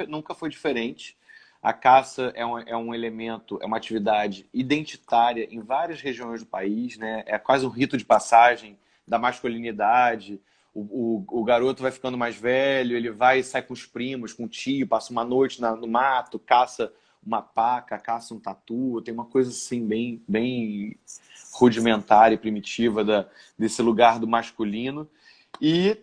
nunca foi diferente. A caça é um elemento, é uma atividade identitária em várias regiões do país, né? É quase um rito de passagem da masculinidade. O garoto vai ficando mais velho, ele vai sai com os primos, com o tio, passa uma noite no mato, caça uma paca, caça um tatu, tem uma coisa assim bem, bem rudimentar e primitiva desse lugar do masculino. E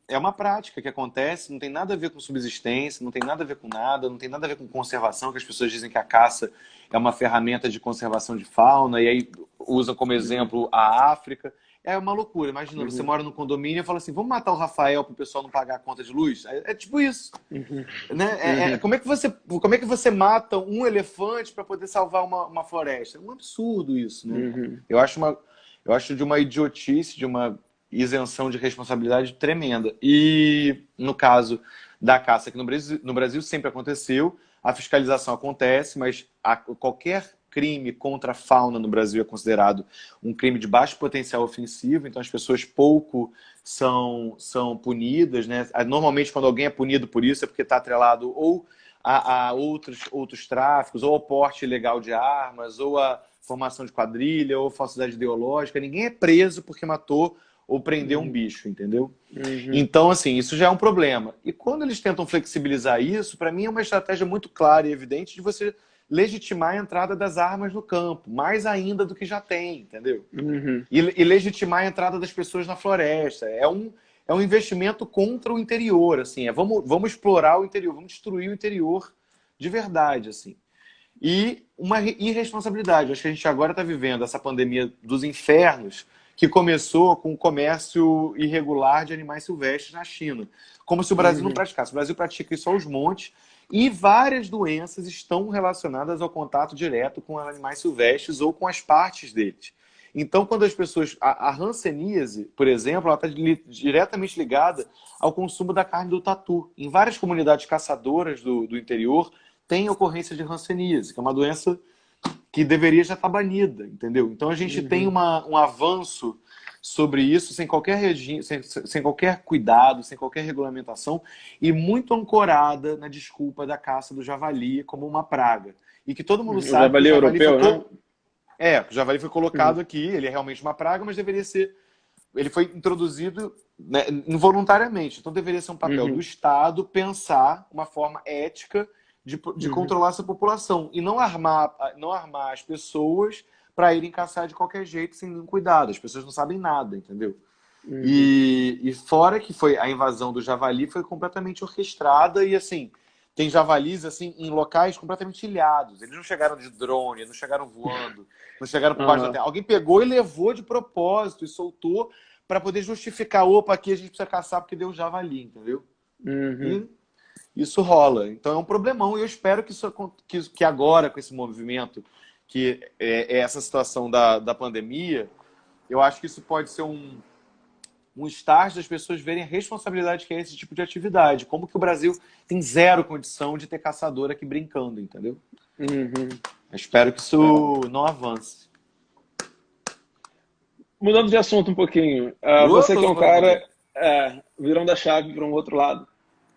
é uma prática que acontece, não tem nada a ver com subsistência, não tem nada a ver com nada, não tem nada a ver com conservação, que as pessoas dizem que a caça é uma ferramenta de conservação de fauna, e aí usam como exemplo a África. É uma loucura. Imagina, você mora num condomínio e fala assim, vamos matar o Rafael para o pessoal não pagar a conta de luz? É tipo isso. Né? Como é que você mata um elefante para poder salvar uma floresta? É um absurdo isso. Né? Eu acho de uma idiotice, de uma isenção de responsabilidade tremenda. E no caso da caça aqui no Brasil sempre aconteceu, a fiscalização acontece, mas qualquer crime contra a fauna no Brasil é considerado um crime de baixo potencial ofensivo, então as pessoas pouco são punidas, né? Normalmente quando alguém é punido por isso é porque está atrelado ou a outros tráficos, ou ao porte ilegal de armas, ou a formação de quadrilha, ou falsidade ideológica. Ninguém é preso porque matou ou prender um bicho, entendeu? Então, assim, isso já é um problema. E quando eles tentam flexibilizar isso, para mim é uma estratégia muito clara e evidente de você legitimar a entrada das armas no campo, mais ainda do que já tem, entendeu? E legitimar a entrada das pessoas na floresta. É um investimento contra o interior, assim. Vamos explorar o interior, vamos destruir o interior de verdade, assim. E uma irresponsabilidade. Acho que a gente agora está vivendo essa pandemia dos infernos, que começou com o comércio irregular de animais silvestres na China. Como se o Brasil não praticasse. O Brasil pratica isso aos montes e várias doenças estão relacionadas ao contato direto com animais silvestres ou com as partes deles. Então, quando as pessoas... A hanseníase, por exemplo, ela está diretamente ligada ao consumo da carne do tatu. Em várias comunidades caçadoras do interior, tem ocorrência de hanseníase, que é uma doença que deveria já estar banida, entendeu? Então a gente tem um avanço sobre isso sem qualquer regime, sem qualquer cuidado, sem qualquer regulamentação e muito ancorada na desculpa da caça do javali como uma praga. E que todo mundo O sabe que javali o javali europeu, né? o javali foi colocado aqui, ele é realmente uma praga, mas deveria ser... Ele foi introduzido, né, involuntariamente. Então deveria ser um papel do Estado pensar uma forma ética de controlar essa população e não armar as pessoas para irem caçar de qualquer jeito sem nenhum cuidado. As pessoas não sabem nada, entendeu? E fora que foi a invasão do javali foi completamente orquestrada e assim, tem javalis assim em locais completamente ilhados. Eles não chegaram de drone, não chegaram voando, não chegaram por baixo da terra. Alguém pegou e levou de propósito e soltou para poder justificar, opa, aqui a gente precisa caçar porque deu javali, entendeu? E isso rola. Então é um problemão e eu espero que agora, com esse movimento, que é essa situação da pandemia, eu acho que isso pode ser um estágio das pessoas verem a responsabilidade que é esse tipo de atividade. Como que o Brasil tem zero condição de ter caçador aqui brincando, entendeu? Eu espero que isso não avance. Mudando de assunto um pouquinho, você que é um cara virando a chave para um outro lado.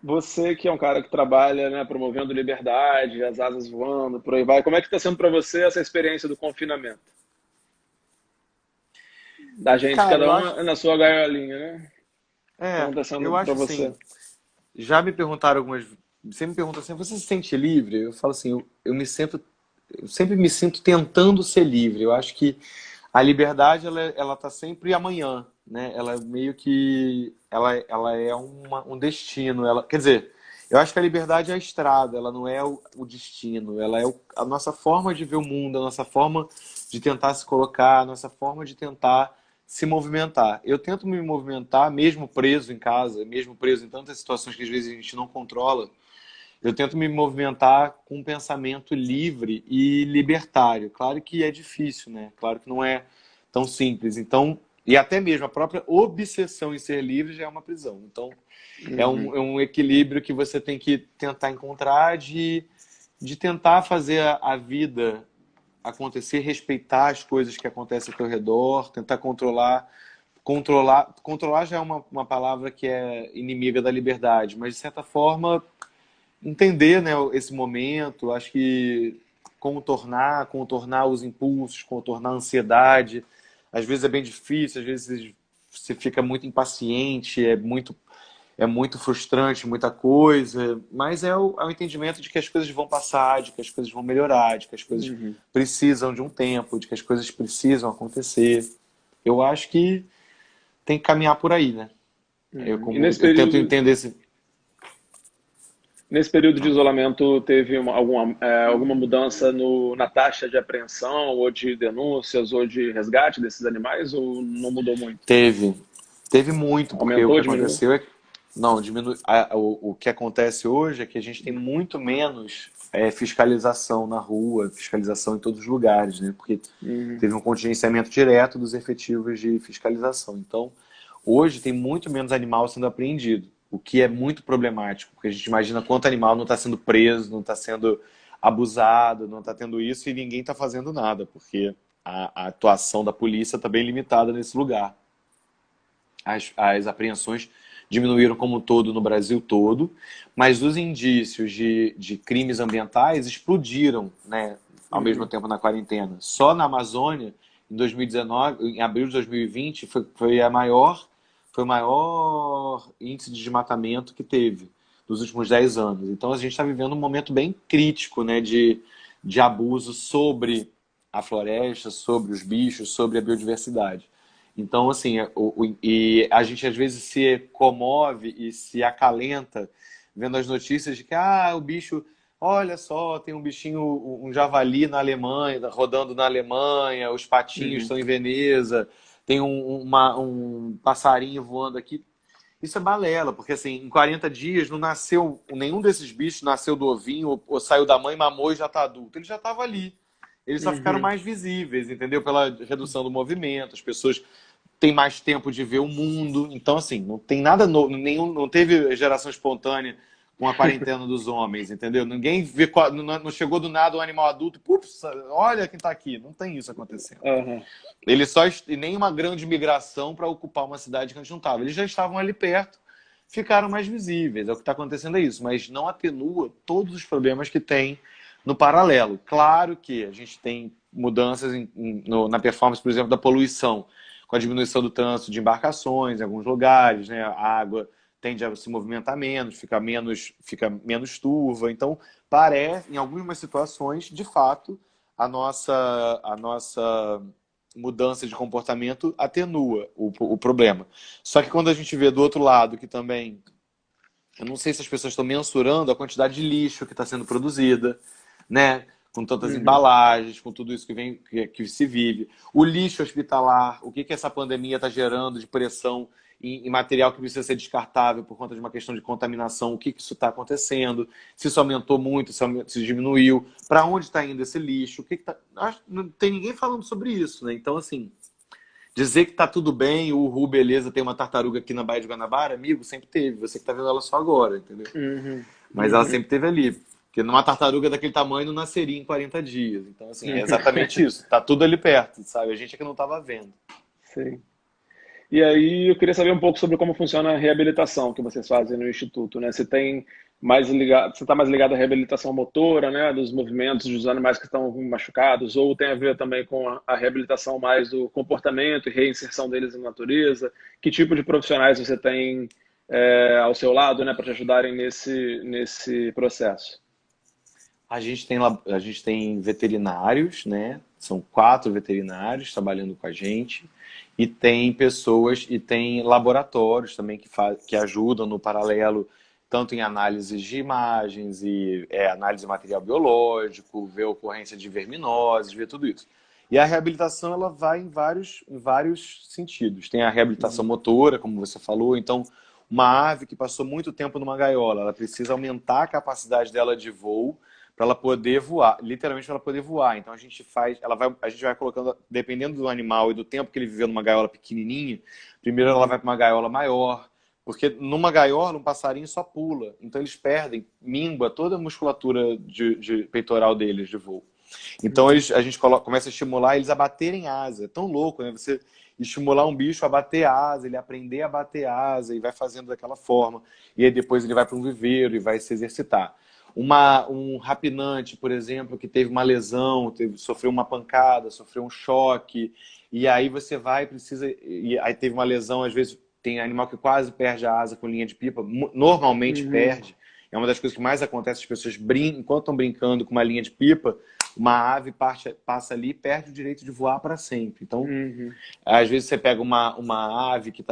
Você que é um cara que trabalha, né, promovendo liberdade, as asas voando, por aí vai. Como é que está sendo para você essa experiência do confinamento? Da gente, Cara, cada eu um acho... na sua gaiolinha, né? Como está sendo eu para acho você? assim... Já me perguntaram algumas... Você me pergunta assim, você se sente livre? Eu falo assim, eu sempre me sinto tentando ser livre. Eu acho que a liberdade, ela tá sempre amanhã, né? Ela meio que... Ela é um destino. Quer dizer, eu acho que a liberdade é a estrada, ela não é o destino. Ela é a nossa forma de ver o mundo, a nossa forma de tentar se colocar, a nossa forma de tentar se movimentar. Eu tento me movimentar, mesmo preso em casa, mesmo preso em tantas situações que às vezes a gente não controla, eu tento me movimentar com um pensamento livre e libertário. Claro que é difícil, né? Claro que não é tão simples. Então, e até mesmo a própria obsessão em ser livre já é uma prisão. Então, é um equilíbrio que você tem que tentar encontrar de tentar fazer a vida acontecer, respeitar as coisas que acontecem ao teu redor, tentar controlar. Controlar já é uma palavra que é inimiga da liberdade, mas de certa forma entender, né, esse momento, acho que contornar os impulsos, contornar a ansiedade. Às vezes é bem difícil, às vezes você fica muito impaciente, é muito frustrante, muita coisa, mas é o entendimento de que as coisas vão passar, de que as coisas vão melhorar, de que as coisas Uhum. precisam de um tempo, de que as coisas precisam acontecer. Eu acho que tem que caminhar por aí, né? Uhum. E Eu tento entender esse. nesse período de isolamento, teve alguma mudança na taxa de apreensão, ou de denúncias, ou de resgate desses animais, ou não mudou muito? Teve, teve muito, porque o Aumentou, que diminuiu? aconteceu é que, não, diminui, o que acontece hoje é que a gente tem muito menos fiscalização na rua, fiscalização em todos os lugares, né? Porque Uhum. teve um contingenciamento direto dos efetivos de fiscalização. Então, hoje tem muito menos animal sendo apreendido, o que é muito problemático, porque a gente imagina quanto animal não está sendo preso, não está sendo abusado, não está tendo isso e ninguém está fazendo nada, porque a atuação da polícia está bem limitada nesse lugar. As apreensões diminuíram como um todo no Brasil todo, mas os indícios de crimes ambientais explodiram, né, ao mesmo Uhum. tempo na quarentena. Só na Amazônia, em 2019, em abril de 2020, foi o maior índice de desmatamento que teve nos últimos 10 anos. Então a gente está vivendo um momento bem crítico, né, de abuso sobre a floresta, sobre os bichos, sobre a biodiversidade. Então, assim, e a gente às vezes se comove e se acalenta vendo as notícias de que o bicho, olha só, tem um bichinho, um javali na Alemanha, rodando na Alemanha, os patinhos Uhum. estão em Veneza, tem um passarinho voando aqui. Isso é balela, porque assim, em 40 dias não nasceu, nenhum desses bichos nasceu do ovinho ou saiu da mãe, mamou e já está adulto. Ele já estava ali. Eles só ficaram Uhum. mais visíveis, entendeu? Pela redução do movimento, as pessoas tem mais tempo de ver o mundo. Então, assim, não tem nada novo, não teve geração espontânea com a quarentena dos homens, entendeu? Ninguém vê, não chegou do nada um animal adulto, ups, olha quem tá aqui. Não tem isso acontecendo. Uhum. Eles só e nem uma grande migração para ocupar uma cidade que a gente não estava. Eles já estavam ali perto, ficaram mais visíveis. É o que está acontecendo é isso, mas não atenua todos os problemas que tem no paralelo. Claro que a gente tem mudanças na performance, por exemplo, da poluição, com a diminuição do trânsito de embarcações em alguns lugares, né? A água tende a se movimentar menos, fica menos turva. Então, parece, em algumas situações, de fato, a nossa mudança de comportamento atenua o problema. Só que quando a gente vê do outro lado que também, eu não sei se as pessoas estão mensurando a quantidade de lixo que está sendo produzida, né? Com tantas Uhum. embalagens, com tudo isso que se vive. O lixo hospitalar, o que essa pandemia está gerando de pressão em material que precisa ser descartável por conta de uma questão de contaminação, o que isso está acontecendo, se isso aumentou muito, se diminuiu, para onde está indo esse lixo, não tem ninguém falando sobre isso, né? Então, assim, dizer que está tudo bem, beleza, tem uma tartaruga aqui na Baía de Guanabara, amigo, sempre teve, você que está vendo ela só agora, entendeu? Uhum. Mas ela Uhum. sempre teve ali. Porque numa tartaruga daquele tamanho não nasceria em 40 dias. Então, assim, é Uhum. exatamente isso. Tá tudo ali perto, sabe? A gente é que não estava vendo. Sim. E aí eu queria saber um pouco sobre como funciona a reabilitação que vocês fazem no Instituto, né? Você está mais ligado à reabilitação motora, né? Dos movimentos dos animais que estão machucados, ou tem a ver também com a reabilitação mais do comportamento e reinserção deles na natureza? Que tipo de profissionais você tem ao seu lado, né, para te ajudarem nesse processo? A gente tem veterinários, né? São 4 veterinários trabalhando com a gente. E tem pessoas e tem laboratórios também que ajudam no paralelo, tanto em análises de imagens e análise de material biológico, ver a ocorrência de verminoses, ver tudo isso. E a reabilitação ela vai em vários sentidos. Tem a reabilitação Uhum. motora, como você falou, então uma ave que passou muito tempo numa gaiola, ela precisa aumentar a capacidade dela de voo para ela poder voar, literalmente para ela poder voar. Então a gente vai colocando, dependendo do animal e do tempo que ele viveu numa gaiola pequenininha, primeiro ela vai Uhum. para uma gaiola maior, porque numa gaiola um passarinho só pula, então eles perdem, mingua toda a musculatura de peitoral deles de voo. Então Uhum. a gente começa a estimular eles a baterem asa. É tão louco, né? Você estimular um bicho a bater asa, ele aprender a bater asa e vai fazendo daquela forma. E aí depois ele vai para um viveiro e vai se exercitar. Um rapinante, por exemplo, que teve uma lesão, sofreu uma pancada, sofreu um choque, e aí você vai precisa. E aí teve uma lesão, às vezes tem animal que quase perde a asa com linha de pipa, normalmente Uhum. perde. É uma das coisas que mais acontece, as pessoas enquanto estão brincando com uma linha de pipa, uma ave passa ali e perde o direito de voar para sempre. Então, Uhum. às vezes você pega uma ave que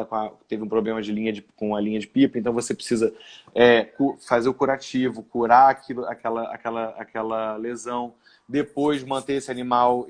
teve um problema com a linha de pipa, então você precisa fazer o curativo, curar aquela lesão, depois manter esse animal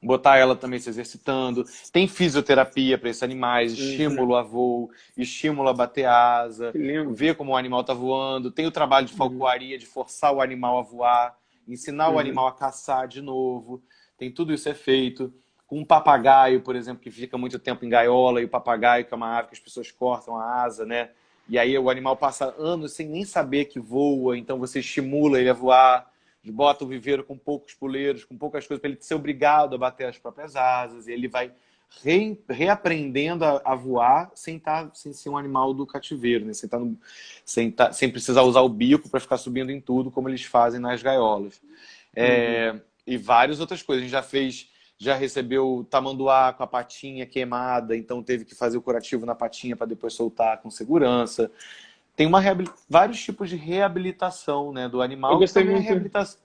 botar ela também se exercitando. Tem fisioterapia para esses animais, Uhum. estímulo a voo, estímulo a bater asa, Que lindo. ver como o animal está voando. Tem o trabalho de Uhum. falcoaria, de forçar o animal a voar, ensinar o Uhum. animal a caçar de novo. Tem tudo isso é feito. Com um papagaio, por exemplo, que fica muito tempo em gaiola, e o papagaio, que é uma ave que as pessoas cortam a asa, né? E aí o animal passa anos sem nem saber que voa, então você estimula ele a voar, bota o viveiro com poucos puleiros, com poucas coisas, para ele ser obrigado a bater as próprias asas, e ele vai reaprendendo a voar sem ser um animal do cativeiro, né? Sem precisar usar o bico para ficar subindo em tudo, como eles fazem nas gaiolas. Uhum. E várias outras coisas. A gente já recebeu tamanduá com a patinha queimada, então teve que fazer o curativo na patinha para depois soltar com segurança. Tem vários tipos de reabilitação, né, do Eu animal e gostei também muito.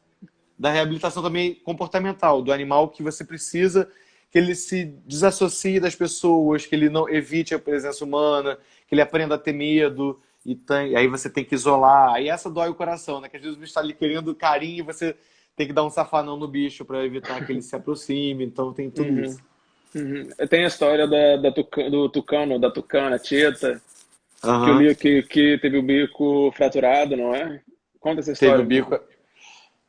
da reabilitação também comportamental, do animal que você precisa que ele se desassocie das pessoas, que ele não evite a presença humana, que ele aprenda a ter medo, e aí você tem que isolar. Aí essa dói o coração, né? Que às vezes o bicho está ali querendo carinho e você tem que dar um safanão no bicho para evitar que ele se aproxime. Então tem tudo Uhum. isso. Uhum. Tem a história do tucano, da tucana, Tieta, que eu Aham. li que teve o bico fraturado, não é? Conta essa Teve história o um pouco. bico.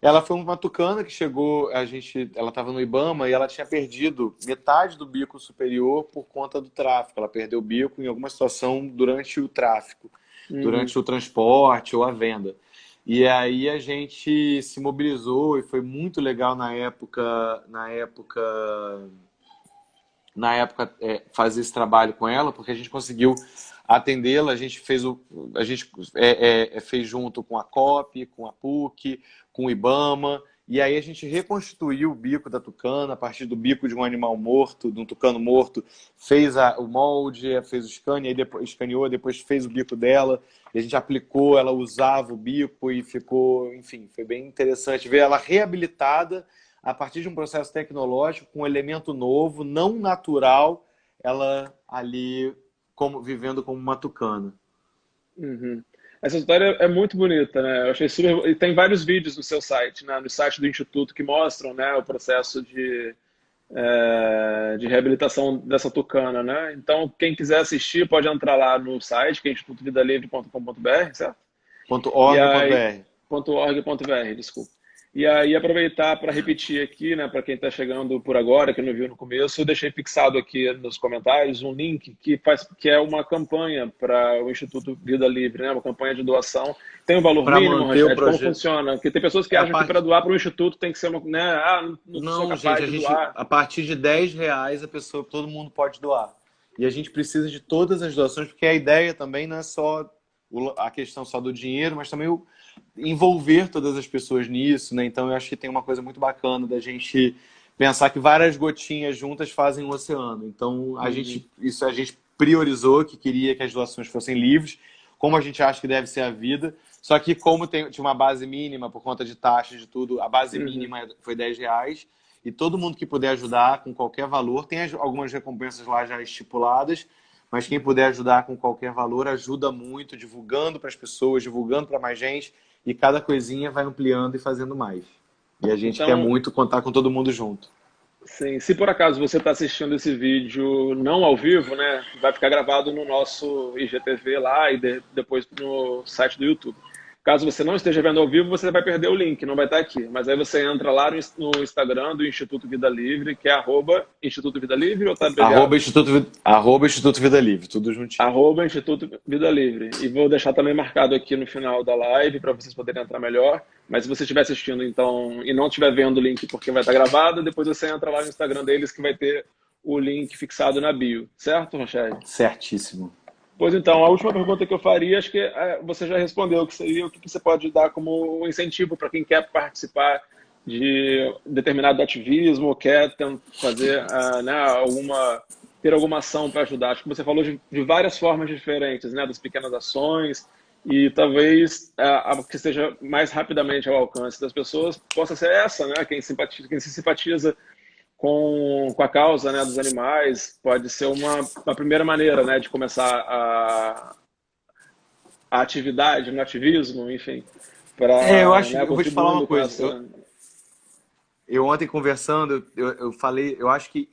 Ela foi uma tucana que chegou, ela estava no Ibama e ela tinha perdido metade do bico superior por conta do tráfico. Ela perdeu o bico em alguma situação durante o tráfico, Uhum. durante o transporte ou a venda. E aí a gente se mobilizou e foi muito legal fazer esse trabalho com ela, porque a gente conseguiu atendê-la, a gente fez junto com a COP, com a PUC, com o IBAMA, e aí a gente reconstituiu o bico da tucana a partir do bico de um animal morto, de um tucano morto, fez o molde, fez o scan, aí depois escaneou, depois fez o bico dela, e a gente aplicou, ela usava o bico e ficou, enfim, foi bem interessante ver ela reabilitada a partir de um processo tecnológico, com um elemento novo, não natural, ela ali vivendo como uma tucana. Uhum. Essa história é muito bonita, né? Eu achei super. E tem vários vídeos no seu site, né? No site do Instituto que mostram, né, o processo de reabilitação dessa tucana, né? Então, quem quiser assistir pode entrar lá no site, que é institutovidalivre.com.br, certo? E aí, .org.br. .org.br, desculpa. E aí aproveitar para repetir aqui, né, para quem está chegando por agora, que não viu no começo, eu deixei fixado aqui nos comentários um link que é uma campanha para o Instituto Vida Livre, né, uma campanha de doação. Tem um valor Para mínimo, manter o Rached? Como projeto. funciona? Porque tem pessoas que É a acham que para parte. doar para o Instituto tem que ser uma, né, não sou Não, gente, capaz de doar. a partir de R$ 10 todo mundo pode doar. E a gente precisa de todas as doações, porque a ideia também não é só a questão só do dinheiro, mas também envolver todas as pessoas nisso, né? Então eu acho que tem uma coisa muito bacana da gente pensar que várias gotinhas juntas fazem um oceano. Então Uhum, a gente priorizou que queria que as doações fossem livres, como a gente acha que deve ser a vida. Só que como tinha uma base mínima por conta de taxas de tudo, a base uhum. mínima foi R$ 10 e todo mundo que puder ajudar com qualquer valor, tem algumas recompensas lá já estipuladas, mas quem puder ajudar com qualquer valor ajuda muito, divulgando para as pessoas, divulgando para mais gente, e cada coisinha vai ampliando e fazendo mais. E a gente quer Então, muito contar com todo mundo junto. sim, se por acaso você está assistindo esse vídeo não ao vivo, né, vai ficar gravado no nosso IGTV lá e depois no site do YouTube. Caso você não esteja vendo ao vivo, você vai perder o link, não vai estar aqui. Mas aí você entra lá no Instagram do Instituto Vida Livre, que é Instituto Vida Livre ou tá abreviado? Arroba Instituto Vida Livre, tudo juntinho. Instituto Vida Livre. E vou deixar também marcado aqui no final da live para vocês poderem entrar melhor. Mas se você estiver assistindo então e não estiver vendo o link porque vai estar gravado, depois você entra lá no Instagram deles que vai ter o link fixado na bio. Certo, Rochelle? Certíssimo. Pois então, a última pergunta que eu faria, acho que você já respondeu, que seria o que você pode dar como incentivo para quem quer participar de determinado ativismo, ou quer fazer né, alguma ter alguma ação para ajudar. Acho que você falou de várias formas diferentes, né? Das pequenas ações e talvez a que esteja mais rapidamente ao alcance das pessoas possa ser essa, né? Quem se simpatiza com a causa, né, dos animais pode ser uma primeira maneira, né, de começar a atividade, no ativismo, enfim, Eu para, acho, né, eu vou te falar uma contribuindo com coisa. essa. Eu ontem conversando, eu falei, eu acho que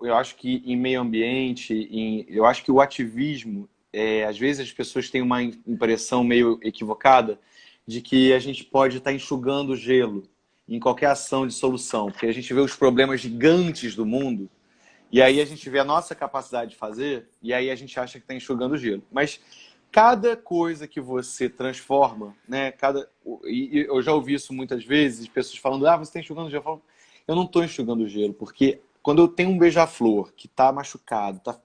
eu acho que em meio ambiente, eu acho que o ativismo, às vezes as pessoas têm uma impressão meio equivocada de que a gente pode estar enxugando o gelo em qualquer ação de solução, porque a gente vê os problemas gigantes do mundo e aí a gente vê a nossa capacidade de fazer e aí a gente acha que está enxugando o gelo. Mas cada coisa que você transforma, né? E eu já ouvi isso muitas vezes, pessoas falando, você está enxugando gelo. Eu não estou enxugando o gelo, porque quando eu tenho um beija-flor que está machucado, tá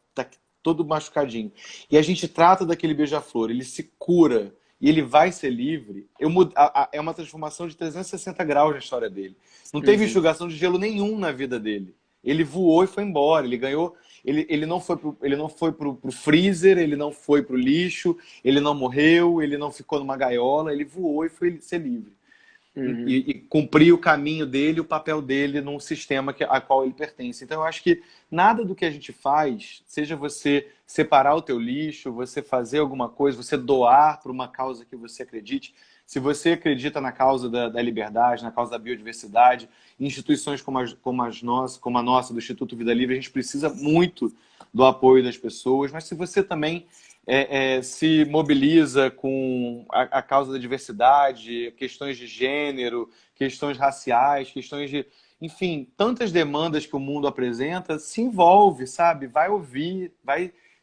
todo machucadinho, e a gente trata daquele beija-flor, ele se cura e ele vai ser livre, é uma transformação de 360 graus na história dele. Não teve Uhum, enxugação de gelo nenhum na vida dele. Ele voou e foi embora, ele ganhou. Ele não foi pro freezer, ele não foi pro lixo, ele não morreu, ele não ficou numa gaiola, ele voou e foi ser livre. uhum. E cumprir o caminho dele, o papel dele num sistema a qual ele pertence. Então eu acho que nada do que a gente faz, seja você separar o teu lixo, você fazer alguma coisa, você doar para uma causa que você acredite, se você acredita na causa da liberdade, na causa da biodiversidade, instituições como a nossa, do Instituto Vida Livre, a gente precisa muito do apoio das pessoas, mas se você também se mobiliza com a causa da diversidade, questões de gênero, questões raciais, questões de... Enfim, tantas demandas que o mundo apresenta, se envolve, sabe? Vai ouvir,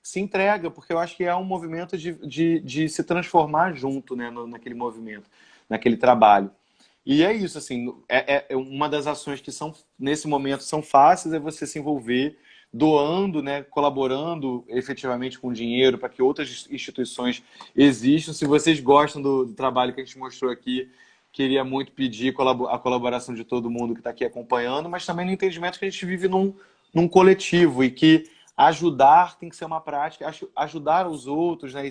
se entrega, porque eu acho que é um movimento de se transformar junto, né, naquele movimento, naquele trabalho. E é isso, assim, uma das ações que são, nesse momento, são fáceis, é você se envolver doando, né, colaborando efetivamente com dinheiro para que outras instituições existam. Se vocês gostam do trabalho que a gente mostrou aqui, queria muito pedir a colaboração de todo mundo que está aqui acompanhando, mas também no entendimento que a gente vive num coletivo e que ajudar tem que ser uma prática, ajudar os outros, né,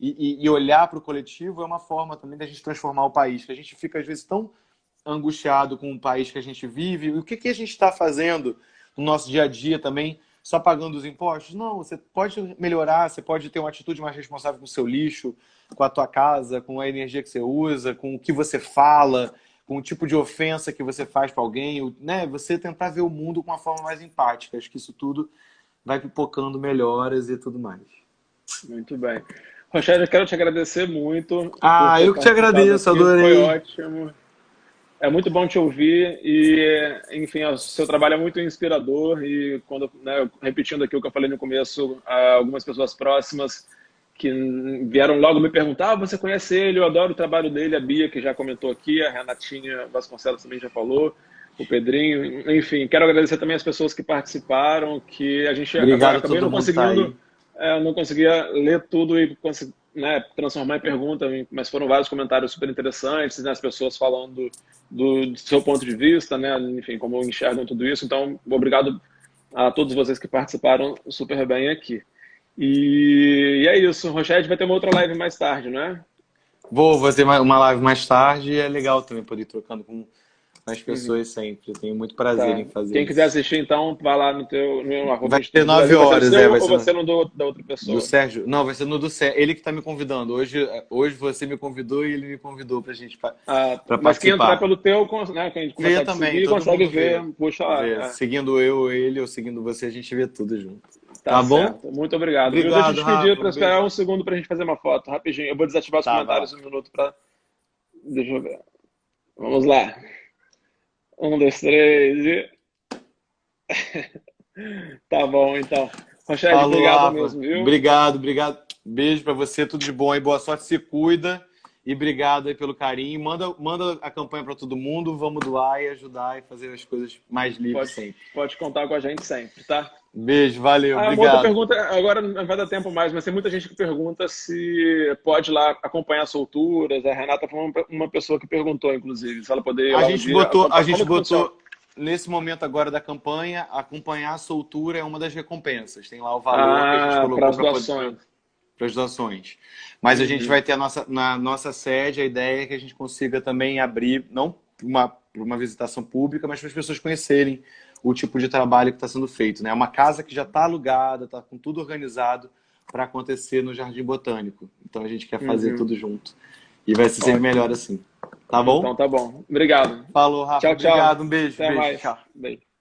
e olhar para o coletivo é uma forma também da gente transformar o país, que a gente fica às vezes tão angustiado com o país que a gente vive, e o que a gente está fazendo no nosso dia a dia também, só pagando os impostos? Não, você pode melhorar, você pode ter uma atitude mais responsável com o seu lixo, com a tua casa, com a energia que você usa, com o que você fala, com o tipo de ofensa que você faz para alguém, né? Você tentar ver o mundo com uma forma mais empática. Acho que isso tudo vai pipocando melhoras e tudo mais. Muito bem. Rogério, eu quero te agradecer muito por Ah, ter eu que te participado agradeço, aqui, foi adorei. ótimo. É muito bom te ouvir e, enfim, o seu trabalho é muito inspirador e quando, né, repetindo aqui o que eu falei no começo, algumas pessoas próximas que vieram logo me perguntar, você conhece ele? Eu adoro o trabalho dele, a Bia, que já comentou aqui, a Renatinha Vasconcelos também já falou, o Pedrinho, enfim, quero agradecer também as pessoas que participaram, que a gente Obrigado a acabei todo não mundo que tá conseguindo, aí. não conseguia ler tudo e né, transformar em pergunta, mas foram vários comentários super interessantes, né, as pessoas falando do seu ponto de vista, né, enfim, como enxergam tudo isso. Então, obrigado a todos vocês que participaram super bem aqui. E é isso. Rochelle vai ter uma outra live mais tarde, né? Vou fazer uma live mais tarde e é legal também poder ir trocando com as Uhum, pessoas sempre. Eu tenho muito prazer em tá. fazer Quem quiser isso. assistir, então, vai lá no arroba Vai ser Instituto Vida 9 Livre. Vai ser no horas, seu vai ou ser vai ser no da outra do pessoa? Sérgio. Não, vai ser no do Sérgio. Ele que está me convidando. Hoje você me convidou e ele me convidou para gente para Mas quem entrar participar. pelo teu, né, quem Vê começar a te também, seguir, todo consegue mundo ver. vê. Puxa Vê. lá. Seguindo eu, ele ou seguindo você, a gente vê tudo junto. Tá Tá bom? certo. Muito obrigado, viu? Deixa eu Obrigado, te pedir Rafa. para Um esperar beijo. um segundo para a gente fazer uma foto, rapidinho. Eu vou desativar os Tá, comentários vai. um minuto para. Deixa eu ver. Vamos lá. Um, dois, três e. Tá bom, então. Rochelle, Falou, obrigado Rafa. mesmo, viu? Obrigado. Beijo pra você, tudo de bom aí, boa sorte, se cuida e obrigado aí pelo carinho. Manda a campanha pra todo mundo, vamos doar e ajudar e fazer as coisas mais livres Pode, sempre. pode contar com a gente sempre, tá? Beijo, valeu, Ah, uma outra obrigado. pergunta, agora não vai dar tempo mais, mas tem muita gente que pergunta se pode ir lá acompanhar solturas. A Renata foi uma pessoa que perguntou, inclusive, se ela poder ir A lá um gente dia botou, a acompanhar. gente Como que funciona? botou, nesse momento agora da campanha, acompanhar a soltura é uma das recompensas. Tem lá o valor que a gente colocou para as para doações. as doações. Mas a gente Uhum. vai ter na nossa sede, a ideia é que a gente consiga também abrir, não para uma visitação pública, mas para as pessoas conhecerem o tipo de trabalho que está sendo feito. Né? É uma casa que já está alugada, está com tudo organizado para acontecer no Jardim Botânico. Então a gente quer fazer Uhum. tudo junto. E vai ser sempre Ótimo. melhor assim. Tá Então bom? tá bom. Obrigado. Falou, Rafa. Tchau, tchau. Obrigado. Um beijo. Até Beijo. mais. Tchau. Beijo.